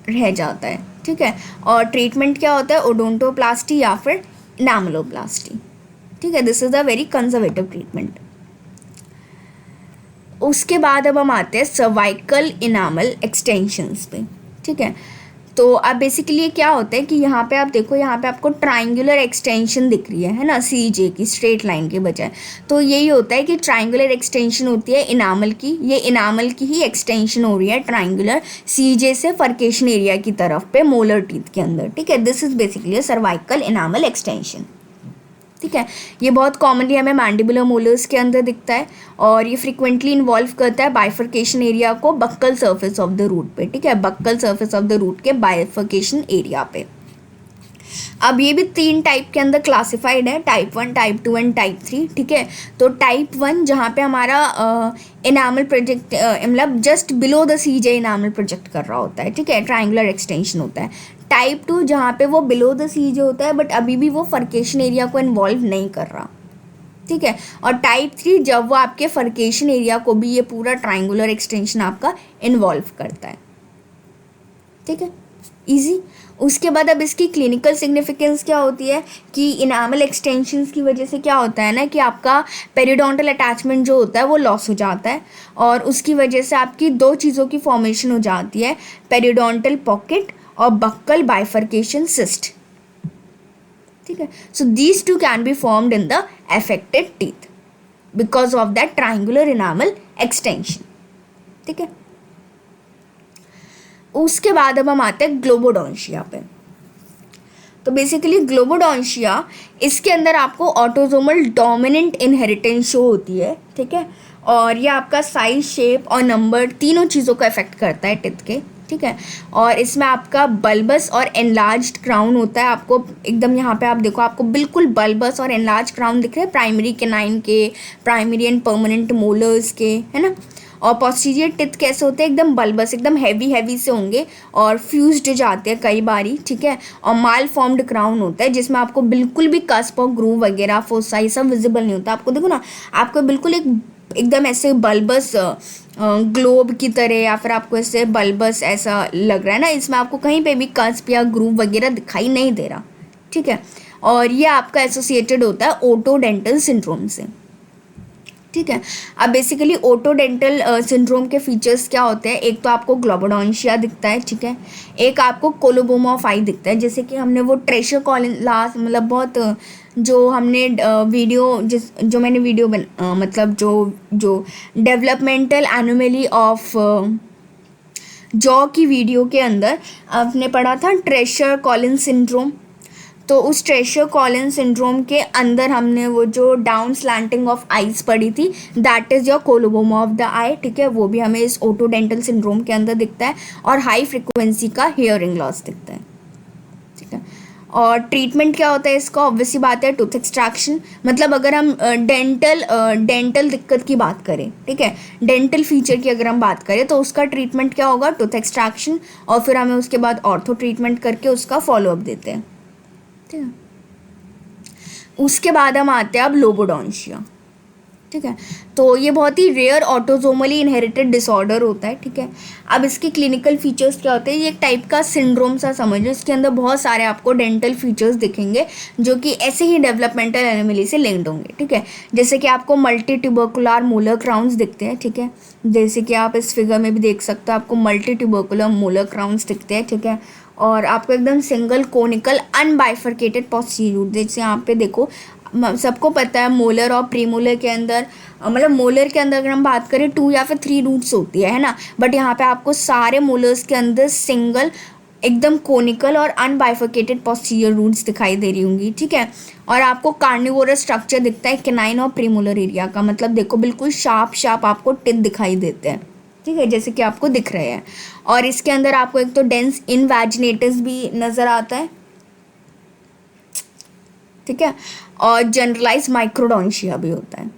रह जाता है, ठीक है। और ट्रीटमेंट क्या होता है, ओडोंटोप्लास्टी या फिर इनामलोप्लास्टी, ठीक है। This is a very conservative treatment. उसके बाद अब हम आते हैं सर्वाइकल इनामल एक्सटेंशंस पे, ठीक है। तो अब बेसिकली क्या होता है कि यहाँ पे आप देखो, यहाँ पे आपको ट्राइंगुलर एक्सटेंशन दिख रही है ना, CJ की स्ट्रेट लाइन के बजाय। तो यही होता है कि ट्राइंगुलर एक्सटेंशन होती है इनामल की, ये इनामल की ही एक्सटेंशन हो रही है ट्राइंगुलर CJ से फर्केशन एरिया की तरफ पे मोलर टीथ के अंदर, ठीक है। This is basically cervical enamel extension, ठीक है। ये बहुत कॉमनली हमें मैंडिबुलर मोलर्स के अंदर दिखता है और ये फ्रिक्वेंटली इन्वॉल्व करता है बाइफर्केशन एरिया को buccal surface of the root पे, ठीक है, buccal surface of the root के बाइफर्केशन एरिया पे। अब ये भी 3 टाइप के अंदर क्लासिफाइड है, टाइप 1, टाइप 2 एंड टाइप 3, ठीक है। तो टाइप 1 जहाँ पे हमारा इनामल प्रोजेक्ट मतलब just below the CJ enamel project कर रहा होता है, ठीक है, ट्राइंगुलर एक्सटेंशन होता है। टाइप 2 जहाँ पे वो बिलो द CJ होता है बट अभी भी वो फर्केशन एरिया को इन्वॉल्व नहीं कर रहा, ठीक है। और टाइप 3 जब वो आपके फर्केशन एरिया को भी ये पूरा ट्राइंगुलर एक्सटेंशन आपका इन्वॉल्व करता है, ठीक है, इजी। उसके बाद अब इसकी क्लिनिकल सिग्निफिकेंस क्या होती है कि इनामल एक्सटेंशंस की वजह से क्या होता है ना कि आपका पेरिडोंटल अटैचमेंट जो होता है वो लॉस हो जाता है और उसकी वजह से आपकी 2 चीज़ों की फॉर्मेशन हो जाती है, पेरिडोंटल पॉकेट और बक्कल बाइफर्केशन सिस्ट, ठीक है। So these 2 can be formed in the affected teeth because of that triangular enamel extension, ठीक है। उसके बाद अब हम आते हैं ग्लोबोडोंशिया पे। तो बेसिकली ग्लोबोडोंशिया इसके अंदर आपको ऑटोजोमल डोमिनेंट इनहेरिटेंस शो होती है, ठीक है। और ये आपका साइज, शेप और नंबर तीनों चीज़ों का इफेक्ट करता है टिथ के, ठीक है। और इसमें आपका बल्बस और एनलार्ज्ड क्राउन होता है, आपको एकदम यहाँ पे आप देखो आपको बिल्कुल बल्बस और एनलार्ज क्राउन दिख रहे हैं प्राइमरी केनाइन के, प्राइमरी एंड परमानेंट मोलर्स के, है ना। और पोस्टीरियर टिथ कैसे होते हैं, एकदम बल्बस, एकदम हैवी से होंगे और फ्यूज्ड जाते हैं कई बारी, ठीक है। और माल फॉर्म्ड क्राउन होता है जिसमें आपको बिल्कुल भी कस्प और ग्रूव वगैरह फोसा ये सब विजिबल नहीं होता। आपको देखो ना, आपको बिल्कुल एकदम ऐसे बल्बस ग्लोब की तरह या फिर आपको ऐसे बल्बस ऐसा लग रहा है ना, इसमें आपको कहीं पे भी कस्प या ग्रूव वगैरह दिखाई नहीं दे रहा, ठीक है। और ये आपका एसोसिएटेड होता है ओटोडेंटल सिंड्रोम से, ठीक है। अब बेसिकली ओटोडेंटल सिंड्रोम के फीचर्स क्या होते हैं, एक तो आपको ग्लोबोडोंशिया दिखता है, ठीक है, एक आपको कोलोबोमा ऑफ आई दिखता है, जैसे कि हमने वो ट्रेशर कॉलिन लास्ट मतलब बहुत जो हमने वीडियो जो मैंने वीडियो मतलब जो डेवलपमेंटल एनोमली ऑफ जॉ की वीडियो के अंदर आपने पढ़ा था ट्रेशर कॉलिन सिंड्रोम। तो उस ट्रेशर कॉलिन सिंड्रोम के अंदर हमने वो जो डाउन स्लैंटिंग ऑफ आईज पढ़ी थी, that is your coloboma of the eye, ठीक है। वो भी हमें इस ओटोडेंटल सिंड्रोम के अंदर दिखता है और हाई फ्रिक्वेंसी का हियरिंग लॉस दिखता है, ठीक है। और ट्रीटमेंट क्या होता है इसका, ऑब्वियसली बात है टूथ एक्सट्रैक्शन। मतलब अगर हम डेंटल दिक्कत की बात करें, ठीक है, डेंटल फीचर की अगर हम बात करें तो उसका ट्रीटमेंट क्या होगा, टूथ एक्सट्रैक्शन, और फिर हमें उसके बाद ऑर्थो ट्रीटमेंट करके उसका फॉलोअप देते हैं, ठीक है। उसके बाद हम आते हैं अब लोबोडोंशिया, ठीक है। तो ये बहुत ही रेयर ऑटोजोमली इनहेरिटेड डिसऑर्डर होता है, ठीक है। अब इसके क्लिनिकल फीचर्स क्या होते हैं, ये एक टाइप का सिंड्रोम सा समझ लो, इसके अंदर बहुत सारे आपको डेंटल फीचर्स दिखेंगे जो कि ऐसे ही डेवलपमेंटल एनोमली से लिंक्ड होंगे, ठीक है। जैसे कि आपको मल्टी ट्यूबरकुलर मोलर क्राउन्स दिखते हैं, ठीक है, जैसे कि आप इस फिगर में भी देख सकते हो, आपको मल्टी ट्यूबरकुलर मोलर क्राउन्स दिखते हैं, ठीक है। और आपको एकदम सिंगल कोनिकल अनबाइफर्केटेड पोस्टीरियर, जैसे यहाँ पे देखो सबको पता है मोलर और प्रीमोलर के अंदर मतलब मोलर के अंदर अगर हम बात करें 2 या फिर 3 रूट्स होती है ना, बट यहाँ पे आपको सारे मोलर्स के अंदर सिंगल एकदम कोनिकल और अनबाइफर्केटेड पोस्टीरियर रूट्स दिखाई दे रही होंगी, ठीक है। और आपको कार्निवोरस स्ट्रक्चर दिखता है कैनाइन और प्रीमोलर एरिया का, मतलब देखो बिल्कुल शार्प आपको टिप दिखाई देते हैं, ठीक है, जैसे कि आपको दिख रहे हैं। और इसके अंदर आपको एक तो डेंस इनवैजिनेटिस भी नज़र आता है, ठीक है, और जनरलाइज माइक्रोडोंशिया भी होता है,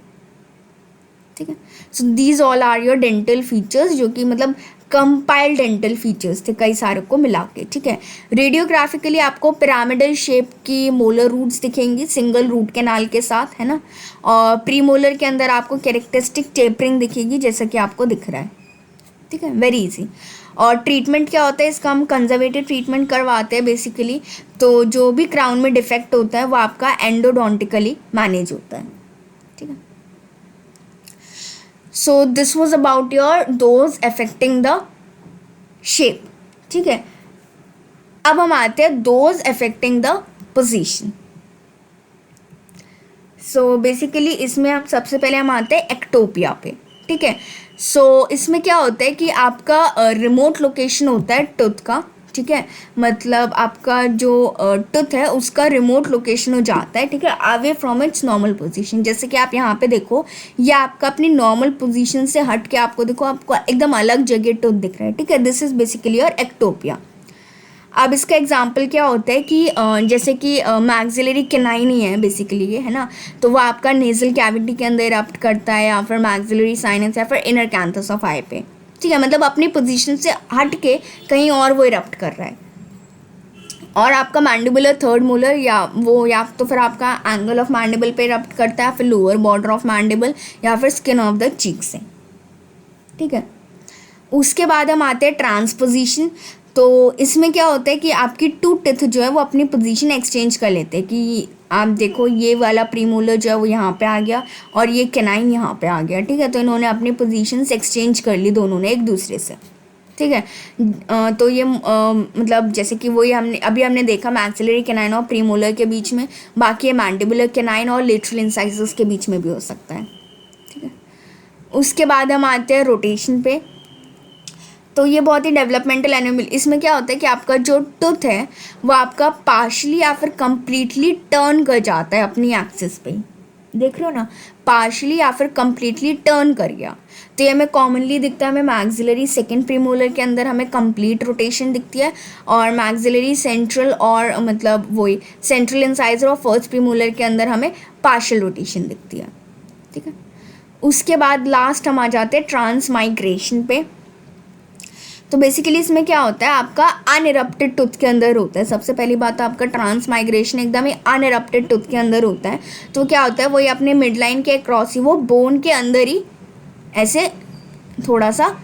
ठीक है। So these all are your dental features, जो कि मतलब कंपाइल्ड डेंटल फीचर्स थे कई सारे को मिला के, ठीक है। रेडियोग्राफिकली आपको पिरामिडल शेप की मोलर रूट्स दिखेंगी सिंगल रूट कैनाल के साथ, है ना। और प्रीमोलर के अंदर आपको कैरेक्टरिस्टिक टेपरिंग दिखेगी जैसा कि आपको दिख रहा है, ठीक है, वेरी इजी। और ट्रीटमेंट क्या होता है इसका, हम कंजर्वेटिव ट्रीटमेंट करवाते हैं बेसिकली। तो जो भी क्राउन में डिफेक्ट होता है वो आपका एंडोडोंटिकली मैनेज होता है, ठीक है। So this was about your those affecting the shape, ठीक है। अब हम आते हैं those affecting the position. So basically इसमें हम सबसे पहले हम आते हैं एक्टोपिया पे, ठीक है। सो इसमें क्या होता है कि आपका रिमोट लोकेशन होता है टूथ का, ठीक है, मतलब आपका जो टूथ है उसका रिमोट लोकेशन हो जाता है, ठीक है, away from its normal position. जैसे कि आप यहाँ पे देखो, ये आपका अपनी नॉर्मल पोजीशन से हट के आपको देखो आपको एकदम अलग जगह टूथ दिख रहा है, ठीक है, this is basically your ectopia. अब इसका एग्जाम्पल क्या होता है कि जैसे कि मैक्सिलरी कैनाइन ही है बेसिकली ये, है ना, तो वो आपका नेजल कैविटी के अंदर इरप्ट करता है या फिर मैक्सिलरी साइनस या फिर इनर कैंथस ऑफ आई पे, ठीक है, मतलब अपनी पोजीशन से हट के कहीं और वो इरप्ट कर रहा है। और आपका मैंडिबुलर थर्ड मोलर या तो फिर आपका एंगल ऑफ मैंडिबल पे इरप्ट करता है, फिर लोअर बॉर्डर ऑफ मैंडिबल या फिर स्किन ऑफ द चीक से, ठीक है। उसके बाद हम आते हैं ट्रांसपोजिशन। तो इसमें क्या होता है कि आपकी टू टिथ जो है वो अपनी पोजीशन एक्सचेंज कर लेते हैं कि आप देखो ये वाला प्रीमोलर जो है वो यहाँ पे आ गया और ये कैनाइन यहाँ पे आ गया, ठीक है, तो इन्होंने अपनी पोजीशंस एक्सचेंज कर ली दोनों ने एक दूसरे से, ठीक है। तो ये मतलब जैसे कि वही हमने देखा मैक्सिलरी कैनाइन और प्रीमोलर के बीच में, बाकी ये मैंडिबुलर कैनाइन और लेटरल इंसाइजर्स के बीच में भी हो सकता है, ठीक है। उसके बाद हम आते हैं रोटेशन पे। तो ये बहुत ही डेवलपमेंटल एनिमल, इसमें क्या होता है कि आपका जो टूथ है वो आपका पार्शली या फिर कंप्लीटली टर्न कर जाता है अपनी एक्सिस पे, देख रहे हो ना, पार्शली या फिर कंप्लीटली टर्न कर गया। तो ये हमें कॉमनली दिखता है, हमें मैक्सिलरी सेकेंड प्रीमोलर के अंदर हमें कंप्लीट रोटेशन दिखती है और मैक्सिलरी सेंट्रल और मतलब वही सेंट्रल इंसाइजर और फर्स्ट प्रीमोलर के अंदर हमें पार्शियल रोटेशन दिखती है, ठीक है। उसके बाद लास्ट हम आ जाते हैं ट्रांसमाइग्रेशन पे। तो बेसिकली इसमें क्या होता है, आपका अनइरप्टेड टूथ के अंदर होता है। सबसे पहली बात तो आपका ट्रांसमाइग्रेशन एकदम ही अनइरप्टेड टूथ के अंदर होता है। तो क्या होता है, वही अपने मिड लाइन के क्रॉस ही वो बोन के अंदर ही ऐसे थोड़ा सा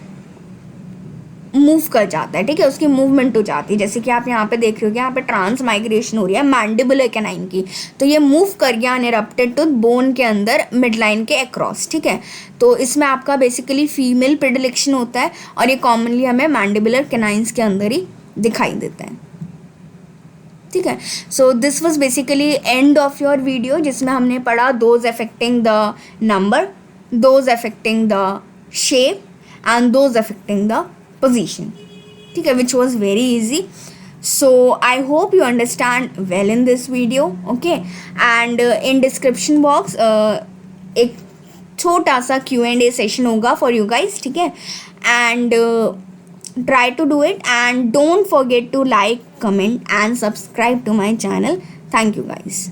मूव कर जाता है, ठीक है, उसकी मूवमेंट हो जाती है। जैसे कि आप यहाँ पे देख रहे हो, यहाँ पे ट्रांसमाइग्रेशन हो रही है मैंडिबुलर कैनाइन की, तो ये मूव कर गया अनइरप्टेड टूथ बोन के अंदर मिड लाइन के अक्रॉस, ठीक है। तो इसमें आपका बेसिकली फीमेल प्रेडिलेक्शन होता है और ये कॉमनली हमें मैंडिबुलर कैनाइन्स के अंदर ही दिखाई देता है, ठीक है। So this was basically end of your video, जिसमें हमने पढ़ा those affecting the number, those affecting the shape and those affecting the position, ठीक है, which was very easy. So I hope you understand well in this video, okay, and in description box एक छोटा सा Q&A session होगा for you guys, ठीक है, and try to do it and don't forget to like, comment and subscribe to my channel. Thank you guys.